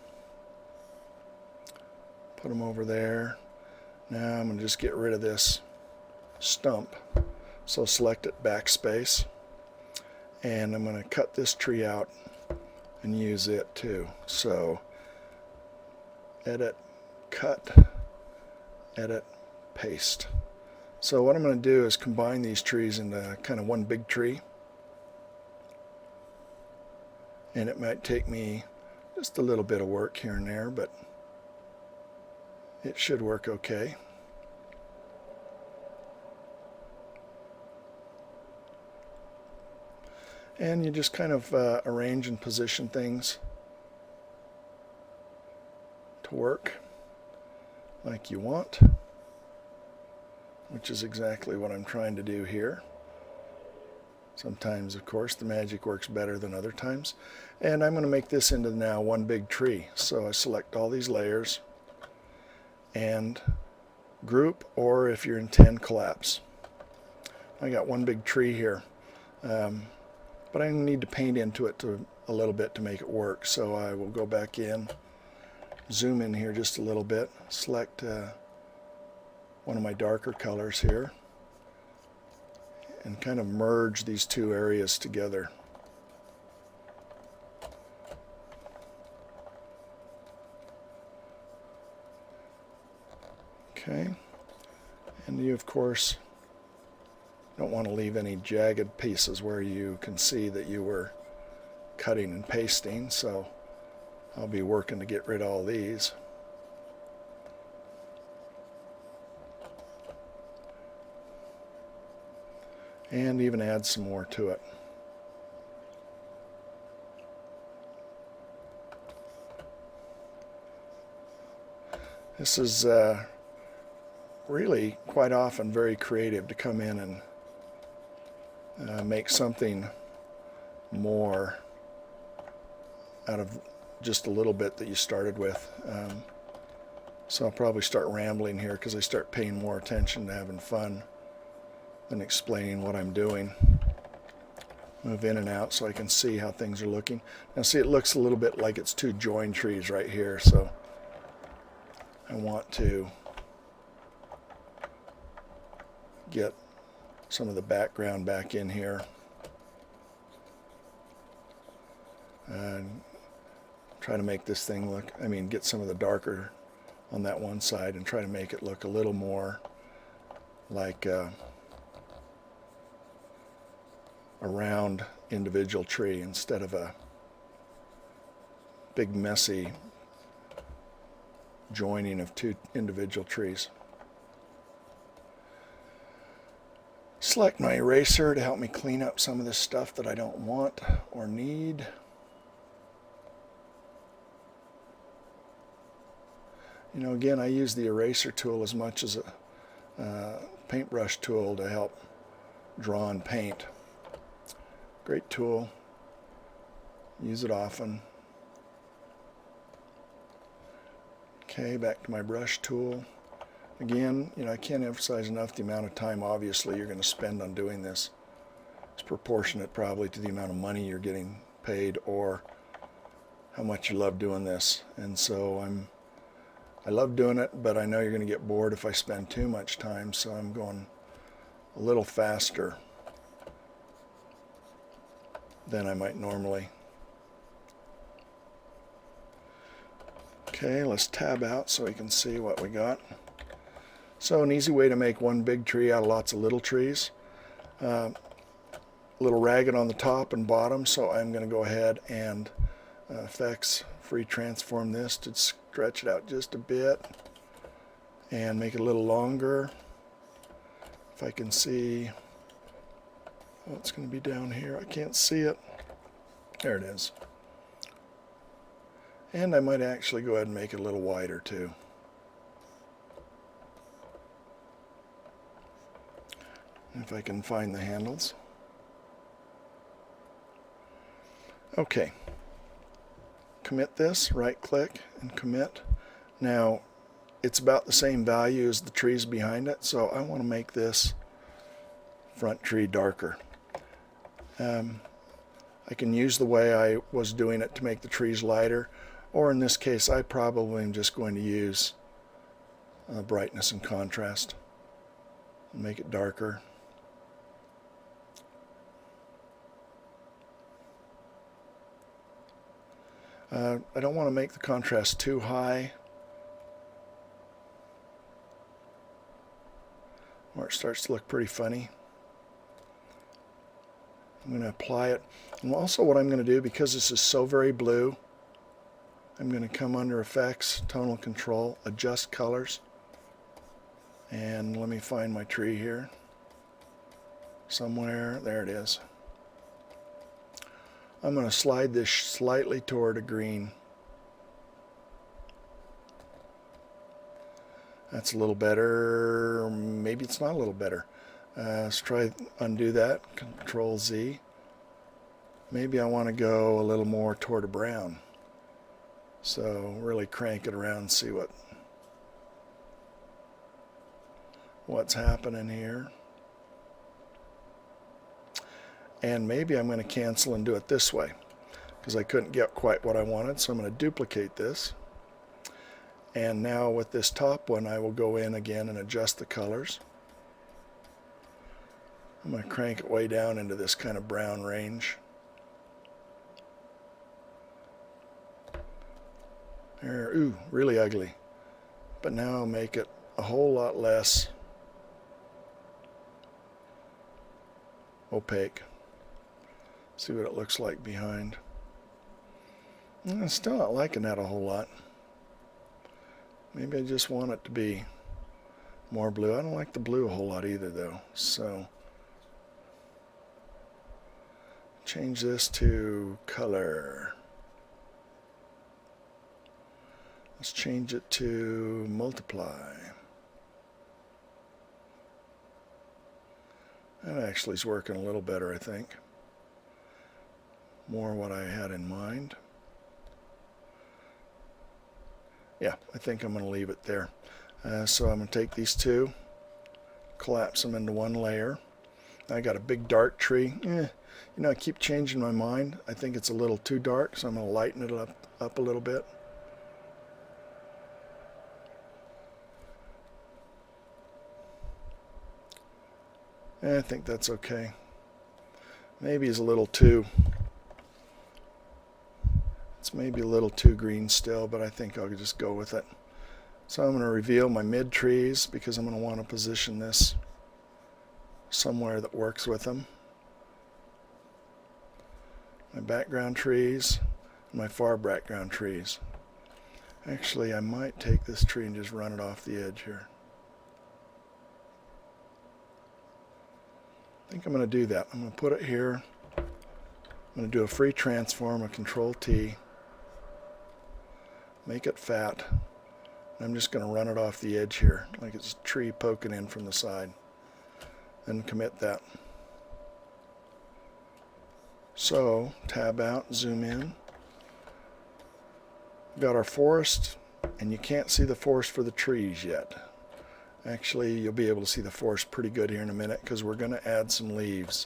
Put them over there. Now I'm going to just get rid of this stump. So select it, backspace, and I'm going to cut this tree out and use it too. So edit, cut, edit, paste. So what I'm going to do is combine these trees into kind of one big tree. And it might take me just a little bit of work here and there, but it should work okay. And you just kind of arrange and position things to work like you want, which is exactly what I'm trying to do here. Sometimes, of course, the magic works better than other times. And I'm going to make this into now one big tree. So I select all these layers and group, or if you're in 10, collapse. I got one big tree here. But I need to paint into it a little bit to make it work. So I will go back in, zoom in here just a little bit, select one of my darker colors here, and kind of merge these two areas together. Okay, and you of course don't want to leave any jagged pieces where you can see that you were cutting and pasting, so I'll be working to get rid of all these. And even add some more to it. This is really quite often very creative to come in and make something more out of just a little bit that you started with. So I'll probably start rambling here because I start paying more attention to having fun than explaining what I'm doing. Move in and out so I can see how things are looking. Now see, it looks a little bit like it's two joined trees right here, so I want to get some of the background back in here and try to make this thing look, get some of the darker on that one side and try to make it look a little more like a round individual tree instead of a big messy joining of two individual trees. Select my eraser to help me clean up some of this stuff that I don't want or need. Again, I use the eraser tool as much as a paintbrush tool to help draw and paint. Great tool. Use it often. Okay, back to my brush tool. Again, I can't emphasize enough the amount of time, obviously, you're going to spend on doing this. It's proportionate probably to the amount of money you're getting paid or how much you love doing this. And so I love doing it, but I know you're going to get bored if I spend too much time, so I'm going a little faster than I might normally. Okay, let's tab out so we can see what we got. So an easy way to make one big tree out of lots of little trees. A little ragged on the top and bottom, so I'm going to go ahead and effects free transform this to stretch it out just a bit and make it a little longer. If I can see, oh, it's going to be down here. I can't see it. There it is. And I might actually go ahead and make it a little wider too. If I can find the handles. Okay. Commit this, right click and commit. Now it's about the same value as the trees behind it, so I want to make this front tree darker. I can use the way I was doing it to make the trees lighter, or in this case I probably am just going to use brightness and contrast and make it darker. I don't want to make the contrast too high, or it starts to look pretty funny. I'm going to apply it. And also what I'm going to do, because this is so very blue, I'm going to come under Effects, Tonal Control, Adjust Colors. And let me find my tree here. Somewhere, there it is. I'm going to slide this slightly toward a green. That's a little better. Maybe it's not a little better. Let's try undo that. Control Z. Maybe I want to go a little more toward a brown. So really crank it around and see what's happening here. And maybe I'm going to cancel and do it this way because I couldn't get quite what I wanted, so I'm going to duplicate this. And now with this top one, I will go in again and adjust the colors. I'm going to crank it way down into this kind of brown range. There, ooh, really ugly. But now I'll make it a whole lot less opaque. See what it looks like behind. I'm still not liking that a whole lot. Maybe I just want it to be more blue. I don't like the blue a whole lot either though. So change this to color. Let's change it to multiply. That actually is working a little better, I think. More what I had in mind. Yeah, I think I'm going to leave it there. So I'm going to take these two, collapse them into one layer. I got a big dark tree. You know, I keep changing my mind. I think it's a little too dark, so I'm going to lighten it up a little bit. I think that's okay. Maybe it's a little too, it's maybe a little too green still, but I think I'll just go with it. So I'm going to reveal my mid trees because I'm going to want to position this somewhere that works with them. My background trees and my far background trees. Actually, I might take this tree and just run it off the edge here. I think I'm going to do that. I'm going to put it here. I'm going to do a free transform, a Control T, make it fat. And I'm just going to run it off the edge here, like it's a tree poking in from the side. Then commit that. So, tab out, zoom in. We've got our forest, and you can't see the forest for the trees yet. Actually, you'll be able to see the forest pretty good here in a minute because we're going to add some leaves.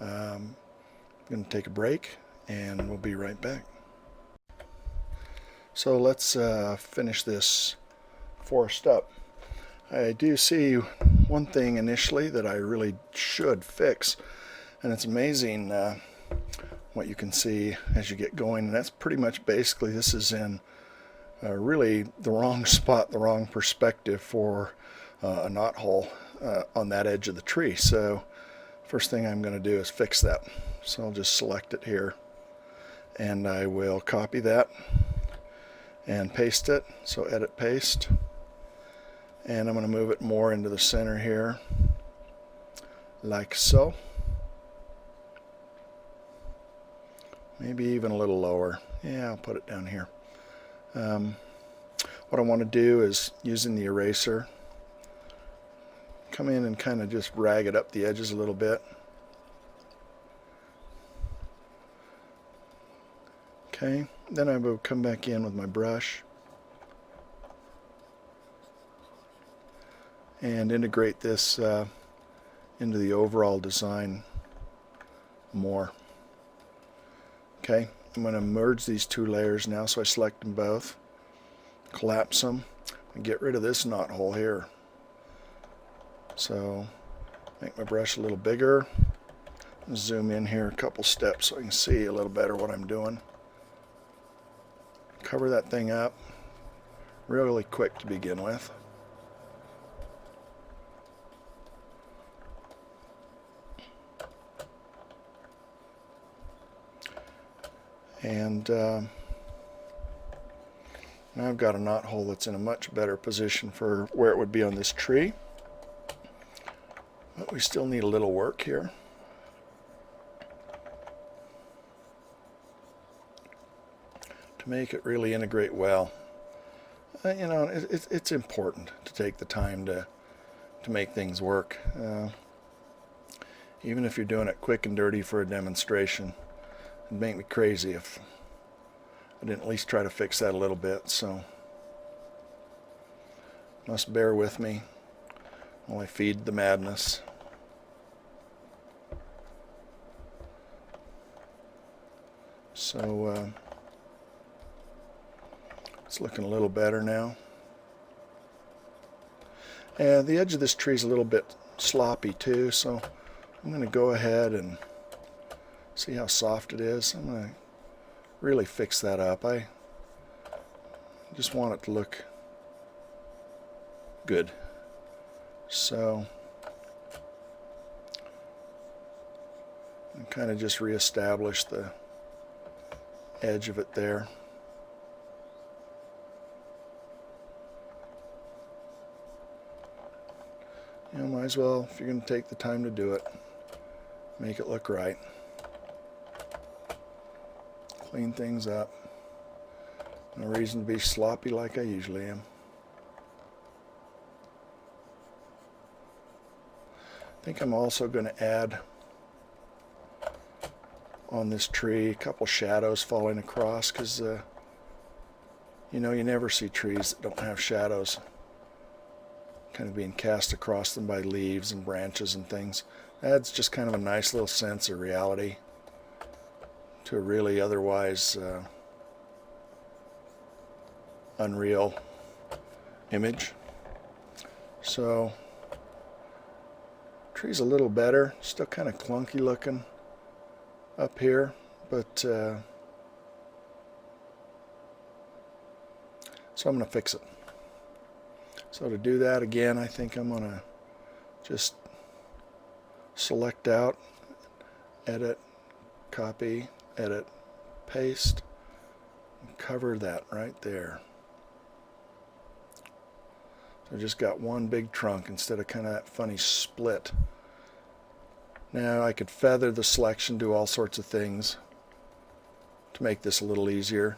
I'm going to take a break and we'll be right back. So let's finish this forest up. I do see one thing initially that I really should fix, and it's amazing what you can see as you get going, and that's pretty much basically this is in really the wrong spot, the wrong perspective for a knot hole on that edge of the tree. So first thing I'm going to do is fix that. So I'll just select it here and I will copy that and paste it. So edit paste, and I'm going to move it more into the center here like so. Maybe even a little lower. Yeah, I'll put it down here. What I want to do is, using the eraser, come in and kind of just rag it up the edges a little bit. Okay, then I will come back in with my brush and integrate this into the overall design more. Okay, I'm going to merge these two layers now, so I select them both, collapse them, and get rid of this knot hole here. So make my brush a little bigger, zoom in here a couple steps so I can see a little better what I'm doing. Cover that thing up really quick to begin with. And now I've got a knot hole that's in a much better position for where it would be on this tree. But we still need a little work here. To make it really integrate well. You know, it's important to take the time to make things work. Even if you're doing it quick and dirty for a demonstration. It'd make me crazy if I didn't at least try to fix that a little bit, so must bear with me while I feed the madness. So it's looking a little better now. And the edge of this tree is a little bit sloppy too, so I'm going to go ahead and see how soft it is. I'm going to really fix that up. I just want it to look good. So I kind of just reestablish the edge of it there. You know, might as well, if you're going to take the time to do it, make it look right. Clean things up. No reason to be sloppy like I usually am. I think I'm also going to add on this tree a couple shadows falling across, because you know, you never see trees that don't have shadows kind of being cast across them by leaves and branches and things. Adds just kind of a nice little sense of reality to a really otherwise unreal image. So, tree's a little better, still kind of clunky looking up here, but so I'm going to fix it. So to do that again, I think I'm going to just select out, edit, copy, edit, paste, and cover that right there. So I just got one big trunk instead of kind of that funny split. Now I could feather the selection, do all sorts of things to make this a little easier,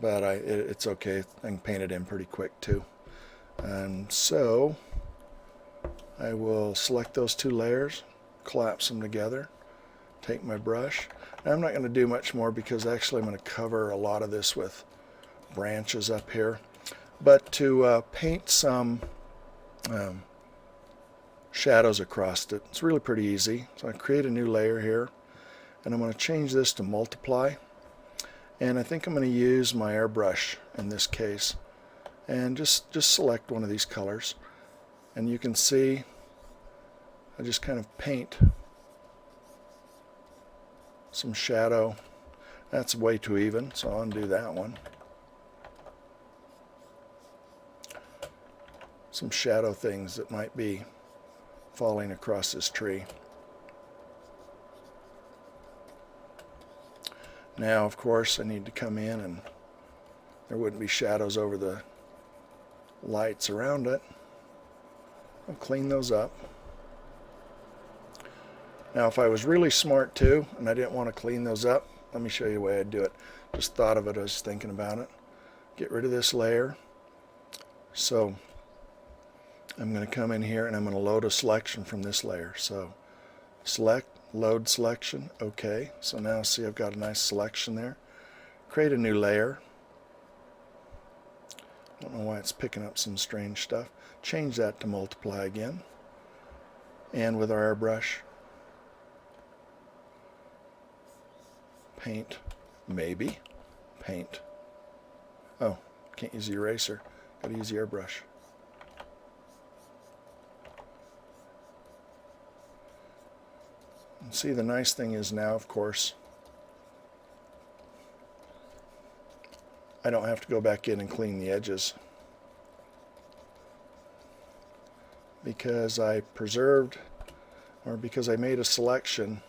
but it's okay. I can paint it in pretty quick too. And so I will select those two layers, collapse them together, take my brush. Now I'm not going to do much more because actually I'm going to cover a lot of this with branches up here. But to paint some shadows across it, it's really pretty easy. So I create a new layer here, and I'm going to change this to multiply. And I think I'm going to use my airbrush in this case, and just select one of these colors, and you can see I just kind of paint some shadow. That's way too even, so I'll undo that one. Some shadow things that might be falling across this tree. Now, of course, I need to come in, and there wouldn't be shadows over the lights around it. I'll clean those up. Now, if I was really smart too, and I didn't want to clean those up, let me show you the way I'd do it. Just thought of it, I was thinking about it. Get rid of this layer. So I'm going to come in here and I'm going to load a selection from this layer. So select, load selection, OK. So now see I've got a nice selection there. Create a new layer. I don't know why it's picking up some strange stuff. Change that to multiply again. And with our airbrush, paint, maybe, paint. Oh, can't use the eraser. Got to use the airbrush. And see, the nice thing is now, of course, I don't have to go back in and clean the edges because I preserved, or because I made a selection.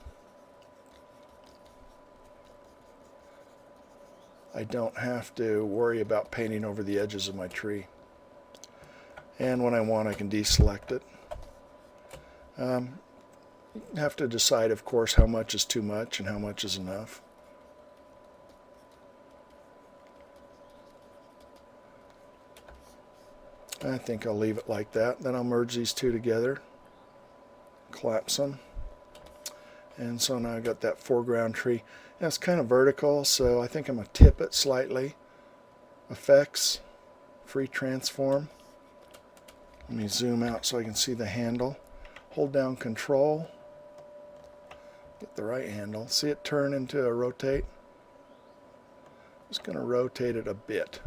I don't have to worry about painting over the edges of my tree. And when I want, I can deselect it. You have to decide, of course, how much is too much and how much is enough. I think I'll leave it like that. Then I'll merge these two together, collapse them. And so now I've got that foreground tree. Now it's kind of vertical, so I think I'm going to tip it slightly. Effects, free transform. Let me zoom out so I can see the handle. Hold down Control. Get the right handle. See it turn into a rotate? Just going to rotate it a bit.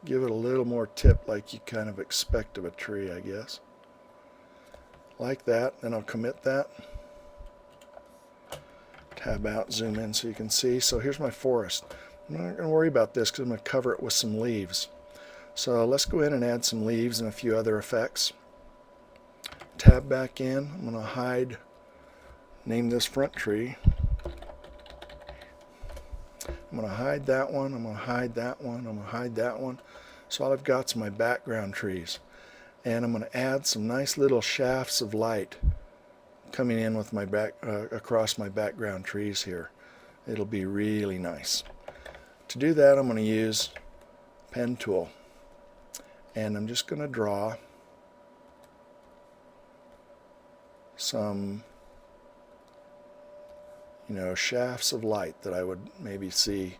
Give it a little more tip like you kind of expect of a tree, I guess. Like that. Then I'll commit that. Tab out, zoom in so you can see. So here's my forest. I'm not going to worry about this because I'm going to cover it with some leaves. So let's go in and add some leaves and a few other effects. Tab back in. I'm going to hide, name this front tree. I'm going to hide that one. I'm going to hide that one. I'm going to hide that one. So all I've got is my background trees. And I'm going to add some nice little shafts of light coming in with my across my background trees here. It'll be really nice. To do that, I'm going to use pen tool, and I'm just going to draw some, shafts of light that I would maybe see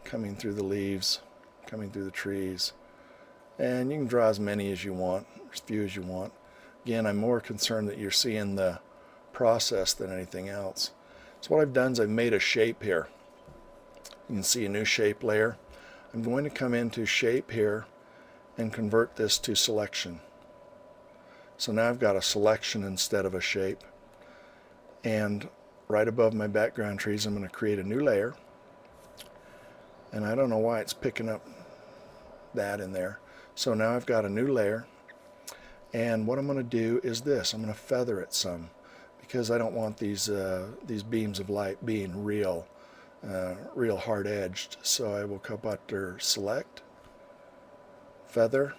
coming through the leaves, coming through the trees. And you can draw as many as you want, as few as you want. Again, I'm more concerned that you're seeing the process than anything else. So what I've done is I've made a shape here. You can see a new shape layer. I'm going to come into shape here and convert this to selection. So now I've got a selection instead of a shape. And right above my background trees, I'm going to create a new layer. And I don't know why it's picking up that in there. So now I've got a new layer, and what I'm going to do is this. I'm going to feather it some, because I don't want these beams of light being real hard edged. So I will come under select, feather,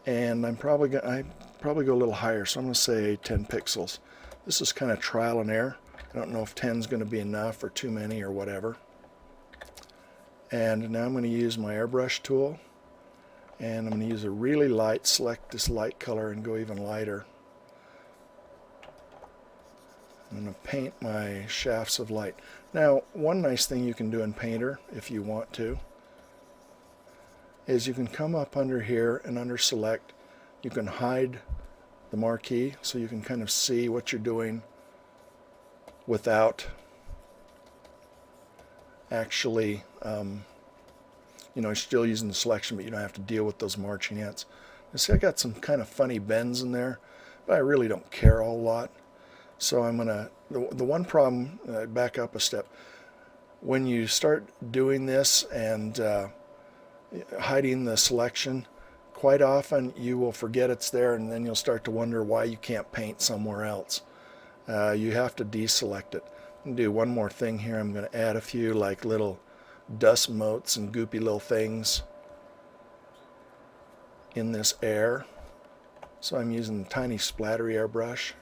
and I probably go a little higher, so I'm going to say 10 pixels. This is kind of trial and error. I don't know if 10 is going to be enough or too many or whatever. And now I'm going to use my airbrush tool, and I'm going to use a really light, select this light color and go even lighter. I'm going to paint my shafts of light. Now, one nice thing you can do in Painter, if you want to, is you can come up under here and under select, you can hide the marquee so you can kind of see what you're doing without actually you're still using the selection, but you don't have to deal with those marching ants. You see, I got some kind of funny bends in there, but I really don't care a whole lot. So I'm gonna, the one problem, back up a step, when you start doing this and hiding the selection, quite often you will forget it's there, and then you'll start to wonder why you can't paint somewhere else. You have to deselect it. I'm gonna do one more thing here. I'm gonna add a few like little dust motes and goopy little things in this air. So I'm using a tiny splattery airbrush.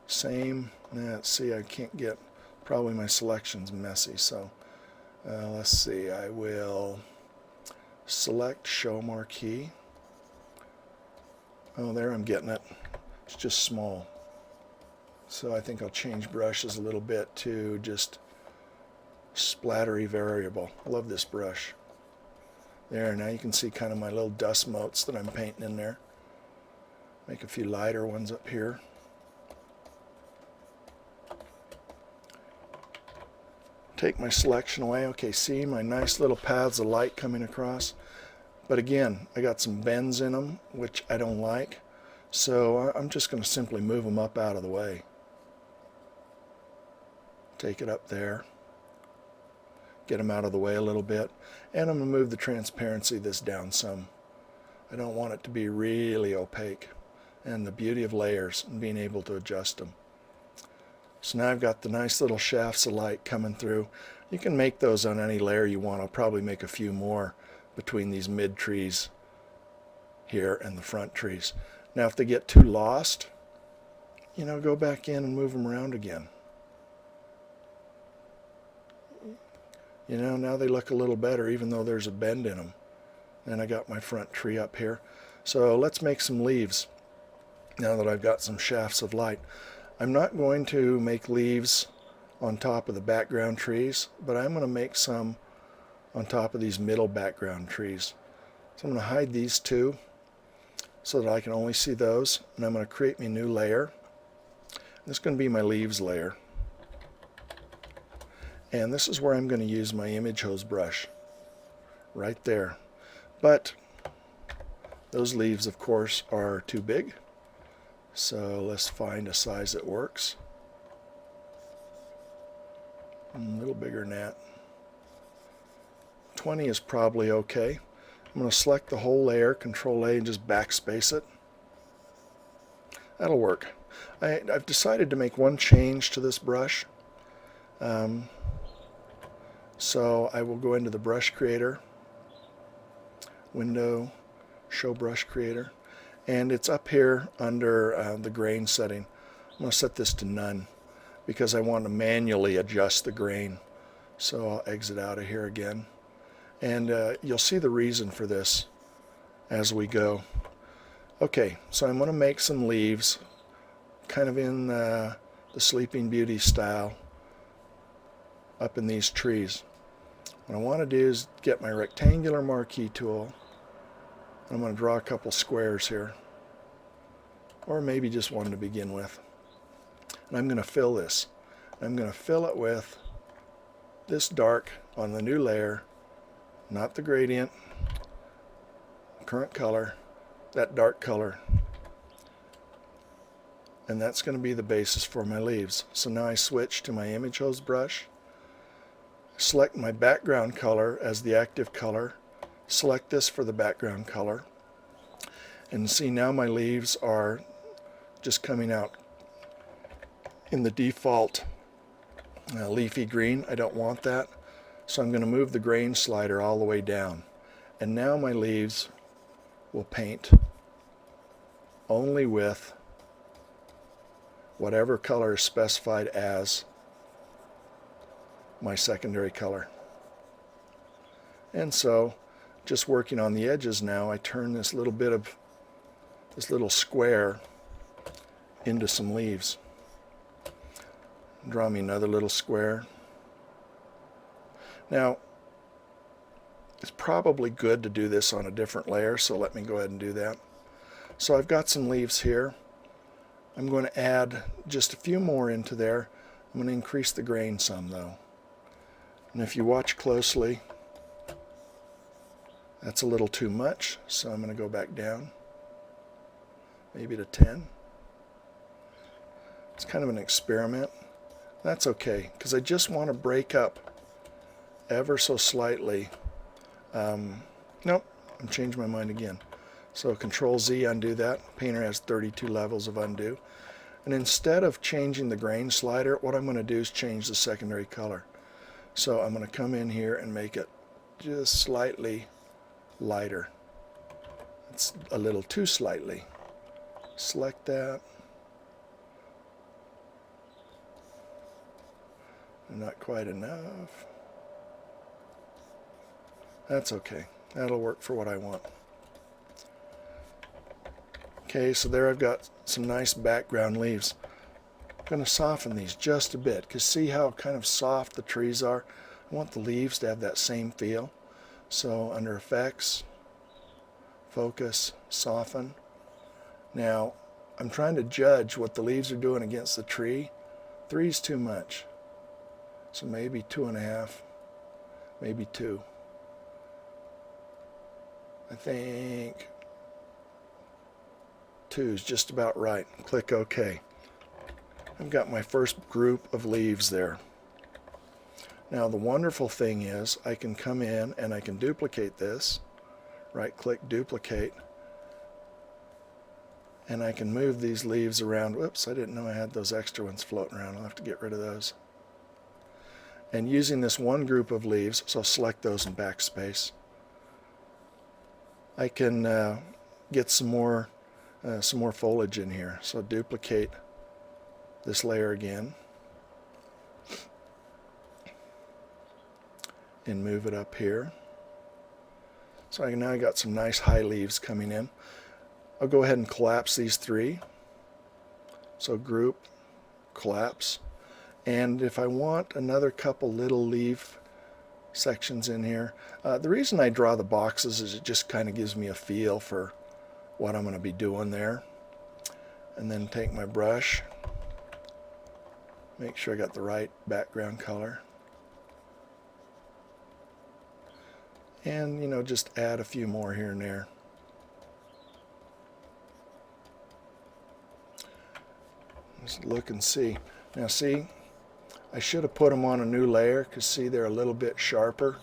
Same. Let's see, I can't get, probably my selection's messy, so let's see, I will select show marquee. Oh, there, I'm getting it. It's just small. So I think I'll change brushes a little bit to just splattery variable. I love this brush. There, now you can see kind of my little dust motes that I'm painting in there. Make a few lighter ones up here. Take my selection away. Okay, see my nice little paths of light coming across. But again, I got some bends in them, which I don't like. So I'm just going to simply move them up out of the way. Take it up there. Get them out of the way a little bit. And I'm going to move the transparency of this down some. I don't want it to be really opaque. And the beauty of layers and being able to adjust them. So now I've got the nice little shafts of light coming through. You can make those on any layer you want. I'll probably make a few more between these mid trees here and the front trees. Now if they get too lost, go back in and move them around again. Now they look a little better even though there's a bend in them. And I got my front tree up here. So let's make some leaves now that I've got some shafts of light. I'm not going to make leaves on top of the background trees, but I'm going to make some on top of these middle background trees. So I'm going to hide these two so that I can only see those, and I'm going to create me a new layer. This is going to be my leaves layer. And this is where I'm going to use my image hose brush, right there. But those leaves, of course, are too big. So let's find a size that works. A little bigger than that. 20 is probably okay. I'm going to select the whole layer, Control A, and just backspace it. That'll work. I've decided to make one change to this brush. So I will go into the brush creator, window, show brush creator, and it's up here under the grain setting. I'm going to set this to none because I want to manually adjust the grain. So I'll exit out of here again, and you'll see the reason for this as we go. Okay, so I'm going to make some leaves kind of in the Sleeping Beauty style up in these trees. What I want to do is get my rectangular marquee tool. I'm going to draw a couple squares here, or maybe just one to begin with. And I'm going to fill this. I'm going to fill it with this dark on the new layer, not the gradient, current color, that dark color. And that's going to be the basis for my leaves. So now I switch to my image hose brush, select my background color as the active color, select this for the background color, and see now my leaves are just coming out in the default leafy green. I don't want that, so I'm going to move the grain slider all the way down, and now my leaves will paint only with whatever color is specified as my secondary color. And so, just working on the edges now, I turn this little square into some leaves. Draw me another little square. Now, it's probably good to do this on a different layer, so let me go ahead and do that. So I've got some leaves here. I'm going to add just a few more into there. I'm going to increase the grain some though. And if you watch closely, that's a little too much, so I'm going to go back down, maybe to 10. It's kind of an experiment. That's okay, because I just want to break up ever so slightly. Nope, I'm changing my mind again. So Control Z, undo that. Painter has 32 levels of undo. And instead of changing the grain slider, what I'm going to do is change the secondary color. So I'm going to come in here and make it just slightly lighter. It's a little too slightly. Select that. Not quite enough. That's okay. That'll work for what I want. Okay, so there I've got some nice background leaves. I'm going to soften these just a bit, because see how kind of soft the trees are? I want the leaves to have that same feel. So under Effects, Focus, Soften. Now, I'm trying to judge what the leaves are doing against the tree. 3 is too much. So maybe 2.5, maybe 2. I think 2 is just about right. Click OK. I've got my first group of leaves there. Now the wonderful thing is I can come in and I can duplicate this. Right click, duplicate. And I can move these leaves around. Whoops, I didn't know I had those extra ones floating around. I'll have to get rid of those. And using this one group of leaves, so I'll select those in backspace, I can get some more foliage in here. So duplicate this layer again and move it up here. So now I got some nice high leaves coming in. I'll go ahead and collapse these 3. So group, collapse. And if I want another couple little leaf sections in here, the reason I draw the boxes is it just kind of gives me a feel for what I'm going to be doing there. And then take my brush, make sure I got the right background color, and just add a few more here and there. Just look and see. Now see, I should have put them on a new layer because see they're a little bit sharper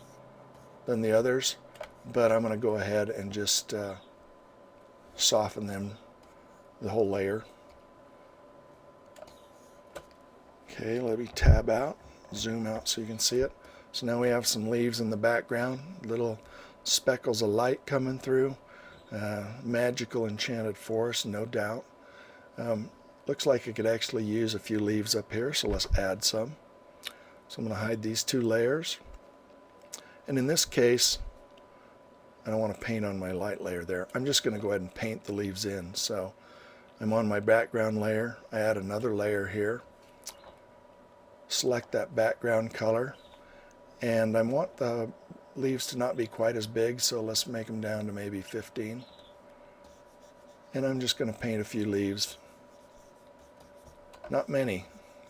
than the others, but I'm going to go ahead and just soften them, the whole layer. Okay, let me tab out, zoom out so you can see it. So now we have some leaves in the background, little speckles of light coming through. Magical enchanted forest, no doubt. Looks like I could actually use a few leaves up here, so let's add some. So I'm going to hide these two layers. And in this case, I don't want to paint on my light layer there. I'm just going to go ahead and paint the leaves in. So I'm on my background layer. I add another layer here. Select that background color. And I want the leaves to not be quite as big, so let's make them down to maybe 15. And I'm just going to paint a few leaves. Not many,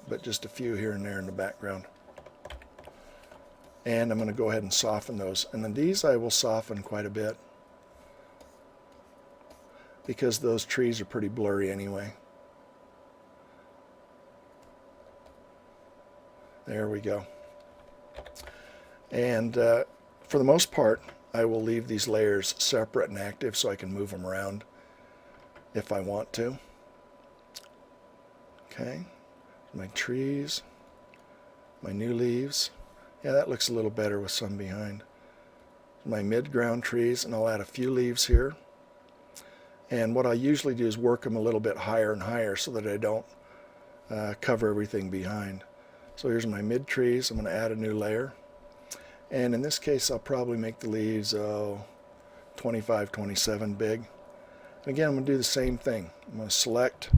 but just a few here and there in the background. And I'm going to go ahead and soften those. And then these I will soften quite a bit, because those trees are pretty blurry anyway. There we go. And for the most part, I will leave these layers separate and active so I can move them around if I want to. Okay, my trees, my new leaves. Yeah, that looks a little better with some behind. My mid-ground trees, and I'll add a few leaves here. And what I usually do is work them a little bit higher and higher so that I don't cover everything behind. So here's my mid trees. I'm going to add a new layer. And in this case, I'll probably make the leaves 25, 27 big. And again, I'm going to do the same thing. I'm going to select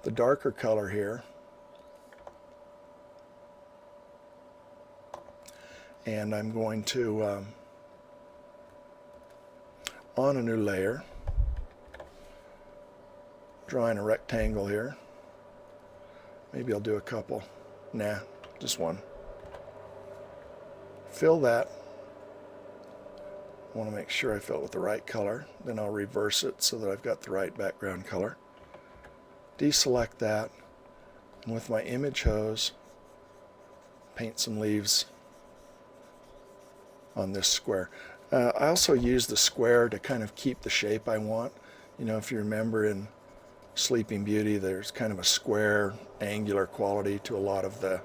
the darker color here. And I'm going to, on a new layer, drawing a rectangle here. Maybe I'll do a couple. Nah, just one. Fill that. I want to make sure I fill it with the right color. Then I'll reverse it so that I've got the right background color. Deselect that. And with my image hose, paint some leaves on this square. I also use the square to kind of keep the shape I want. You know, if you remember in Sleeping Beauty, there's kind of a square, angular quality to a lot of the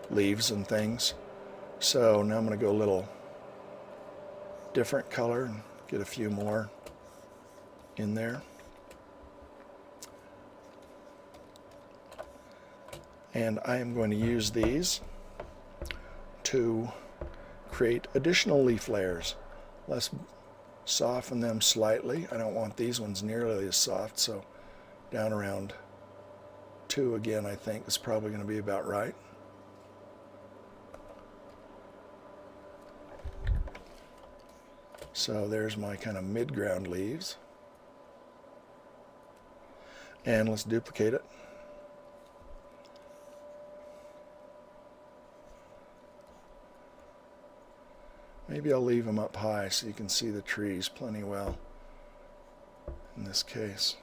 leaves and things. So now I'm going to go a little different color and get a few more in there. And I am going to use these to create additional leaf layers. Let's soften them slightly. I don't want these ones nearly as soft, so down around 2 again, I think is probably going to be about right. So there's my kind of mid-ground leaves. And let's duplicate it. Maybe I'll leave them up high so you can see the trees plenty well in this case.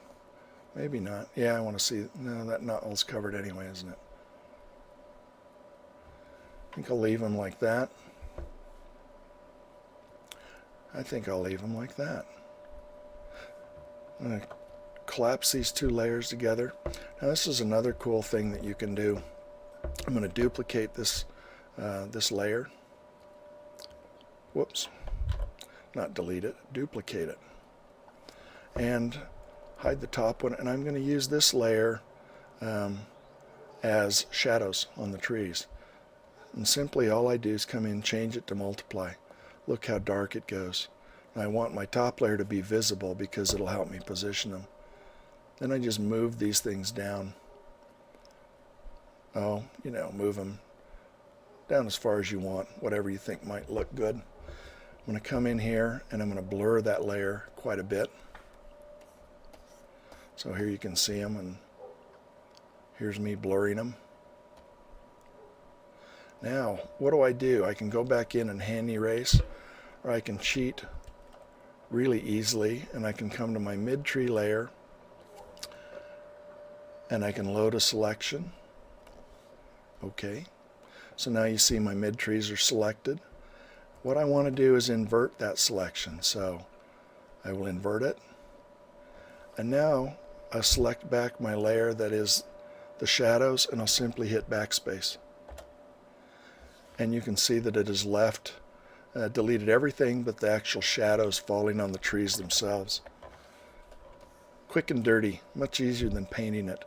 Maybe not. Yeah, I want to see. No, that not all's covered anyway, isn't it? I think I'll leave them like that. I think I'll leave them like that. I'm going to collapse these two layers together. Now this is another cool thing that you can do. I'm going to duplicate this this layer. Whoops, not delete it, duplicate it. And hide the top one, and I'm going to use this layer as shadows on the trees. And simply all I do is come in, change it to multiply. Look how dark it goes. And I want my top layer to be visible because it'll help me position them. Then I just move these things down. Oh, you know, move them down as far as you want, whatever you think might look good. I'm going to come in here and I'm going to blur that layer quite a bit. So here you can see them, and here's me blurring them. Now, what do? I can go back in and hand erase, or I can cheat really easily, and I can come to my mid-tree layer, and I can load a selection. Okay, so now you see my mid-trees are selected. What I want to do is invert that selection, so I will invert it, and now I'll select back my layer that is the shadows, and I'll simply hit backspace. And you can see that it has left Deleted everything but the actual shadows falling on the trees themselves. Quick and dirty, much easier than painting it.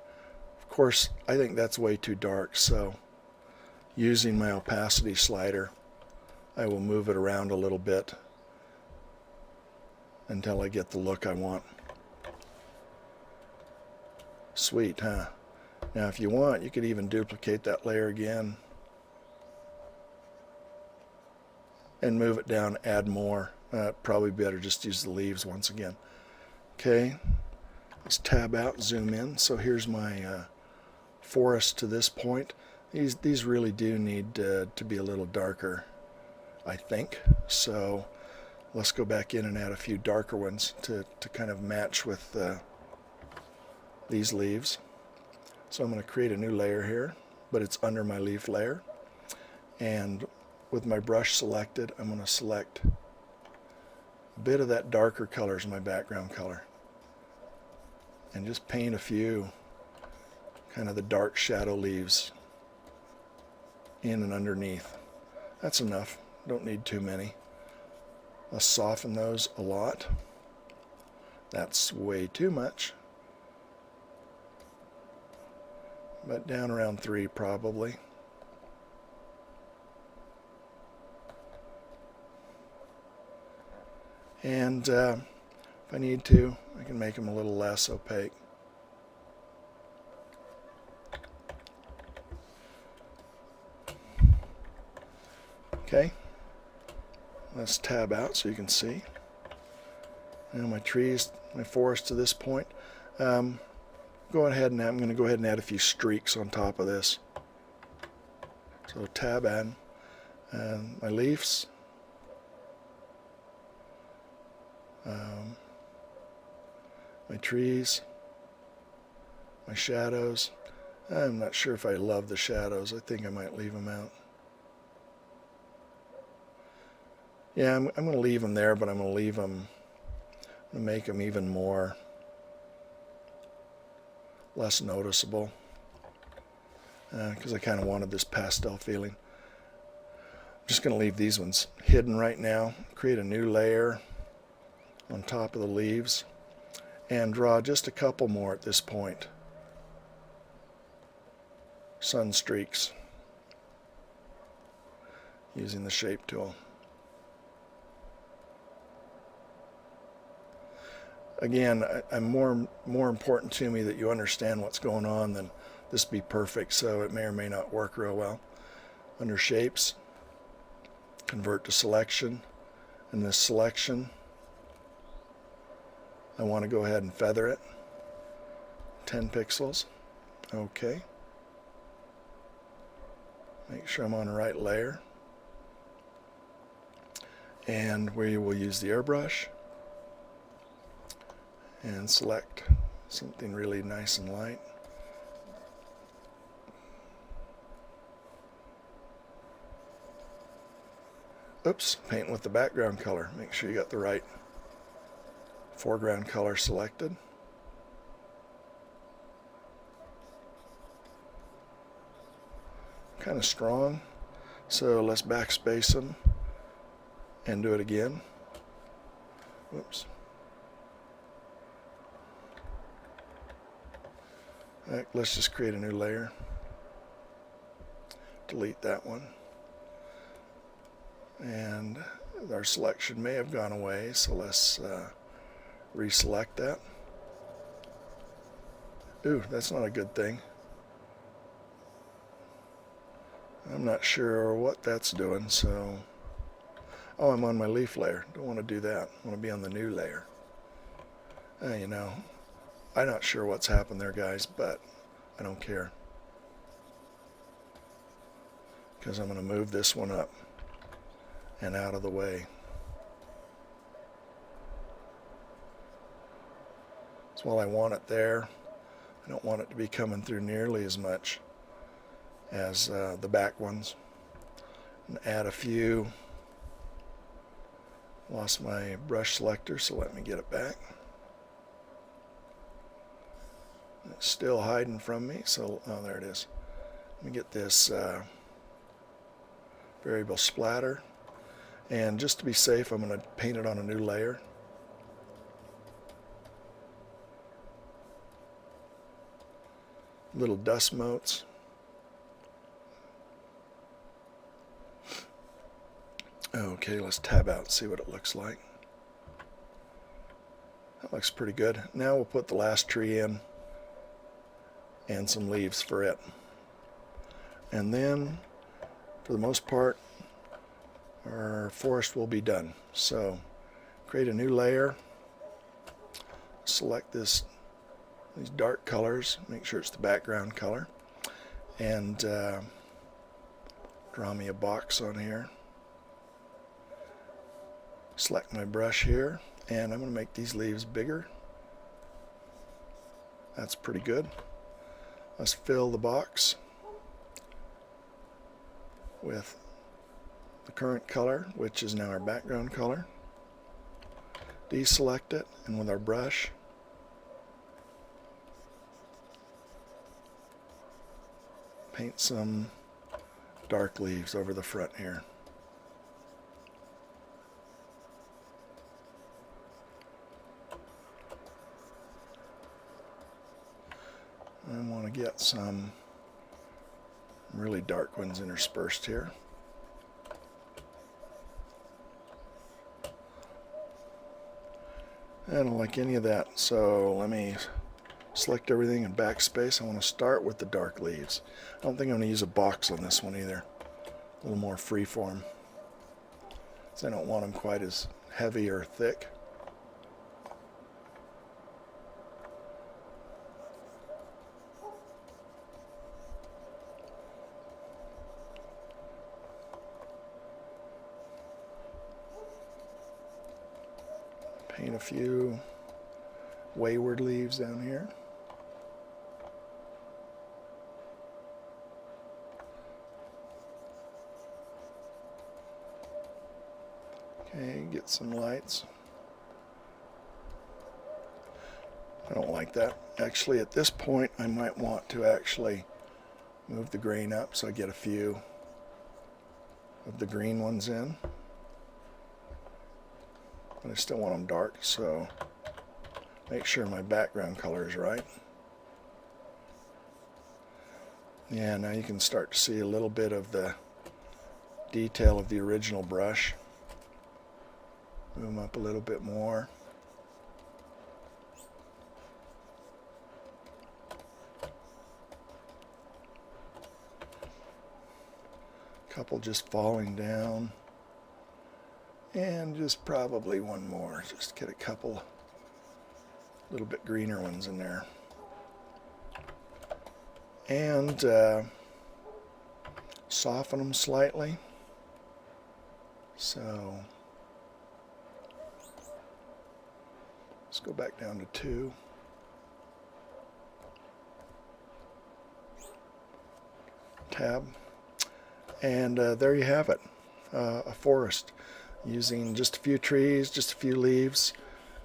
Of course, I think that's way too dark, so using my opacity slider, I will move it around a little bit until I get the look I want. Sweet, huh? Now if you want, you could even duplicate that layer again and move it down, add more. Probably better just use the leaves once again. Okay, let's tab out, zoom in. So here's my forest to this point. These really do need to be a little darker, I think. So let's go back in and add a few darker ones to kind of match with these leaves. So I'm going to create a new layer here, but it's under my leaf layer. And with my brush selected, I'm going to select a bit of that darker color as my background color. And just paint a few kind of the dark shadow leaves in and underneath. That's enough. Don't need too many. Let's soften those a lot. That's way too much. But down around 3 probably. And if I need to, I can make them a little less opaque. Okay, let's tab out so you can see. Now my trees, my forest to this point. I'm going to go ahead and add a few streaks on top of this. So tab add, my leaves. My trees, my shadows. I'm not sure if I love the shadows. I think I might leave them out. Yeah, I'm going to leave them there, but I'm going to make them even more less noticeable because I kind of wanted this pastel feeling. I'm just going to leave these ones hidden right now, create a new layer on top of the leaves, and draw just a couple more at this point. Sun streaks using the shape tool. Again, I'm more important to me that you understand what's going on than this be perfect, so it may or may not work real well. Under shapes, convert to selection. In this selection, I want to go ahead and feather it. 10 pixels. Okay. Make sure I'm on the right layer. And we will use the airbrush and select something really nice and light. Oops, paint with the background color. Make sure you got the right foreground color selected. Kind of strong, so let's backspace them and do it again. Whoops. Right, let's just create a new layer. Delete that one. And our selection may have gone away, so let's reselect that. Ooh, that's not a good thing. I'm not sure what that's doing, so... Oh, I'm on my leaf layer. Don't want to do that. I want to be on the new layer. You know, I'm not sure what's happened there, guys, but I don't care. Because I'm going to move this one up and out of the way. So while I want it there, I don't want it to be coming through nearly as much as the back ones. And add a few. Lost my brush selector, so let me get it back. It's still hiding from me, so oh, there it is. Let me get this variable splatter, And just to be safe, I'm going to paint it on a new layer. Little dust motes. Okay, let's tab out and see what it looks like. That looks pretty good. Now we'll put the last tree in and some leaves for it. And then, for the most part, our forest will be done. So, create a new layer. Select these dark colors. Make sure it's the background color. And draw me a box on here. Select my brush here, and I'm going to make these leaves bigger. That's pretty good. Let's fill the box with the current color, which is now our background color. Deselect it, and with our brush, paint some dark leaves over the front here. I want to get some really dark ones interspersed here. I don't like any of that, so let me select everything in backspace. I want to start with the dark leaves. I don't think I'm going to use a box on this one either. A little more freeform, so I don't want them quite as heavy or thick. Paint a few wayward leaves down here. Okay, get some lights. I don't like that. Actually, at this point, I might want to actually move the grain up so I get a few of the green ones in. But I still want them dark, so make sure my background color is right. Yeah, now you can start to see a little bit of the detail of the original brush. Move them up a little bit more. Couple just falling down. And just probably one more. Just get a couple little bit greener ones in there. And soften them slightly. So let's go back down to 2. Tab. And there you have it. A forest. Using just a few trees, just a few leaves,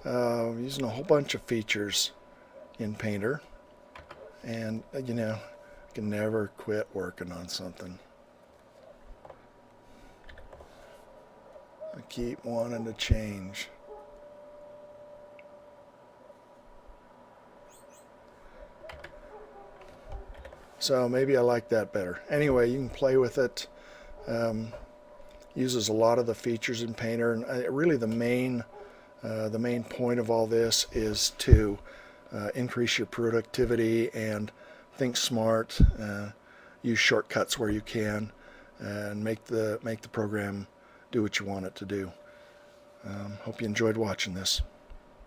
using a whole bunch of features in Painter. And, you know, I can never quit working on something. I keep wanting to change. So maybe I like that better. Anyway, you can play with it. Uses a lot of the features in Painter, and really the main point of all this is to increase your productivity and think smart, use shortcuts where you can, and make the program do what you want it to do. Hope you enjoyed watching this.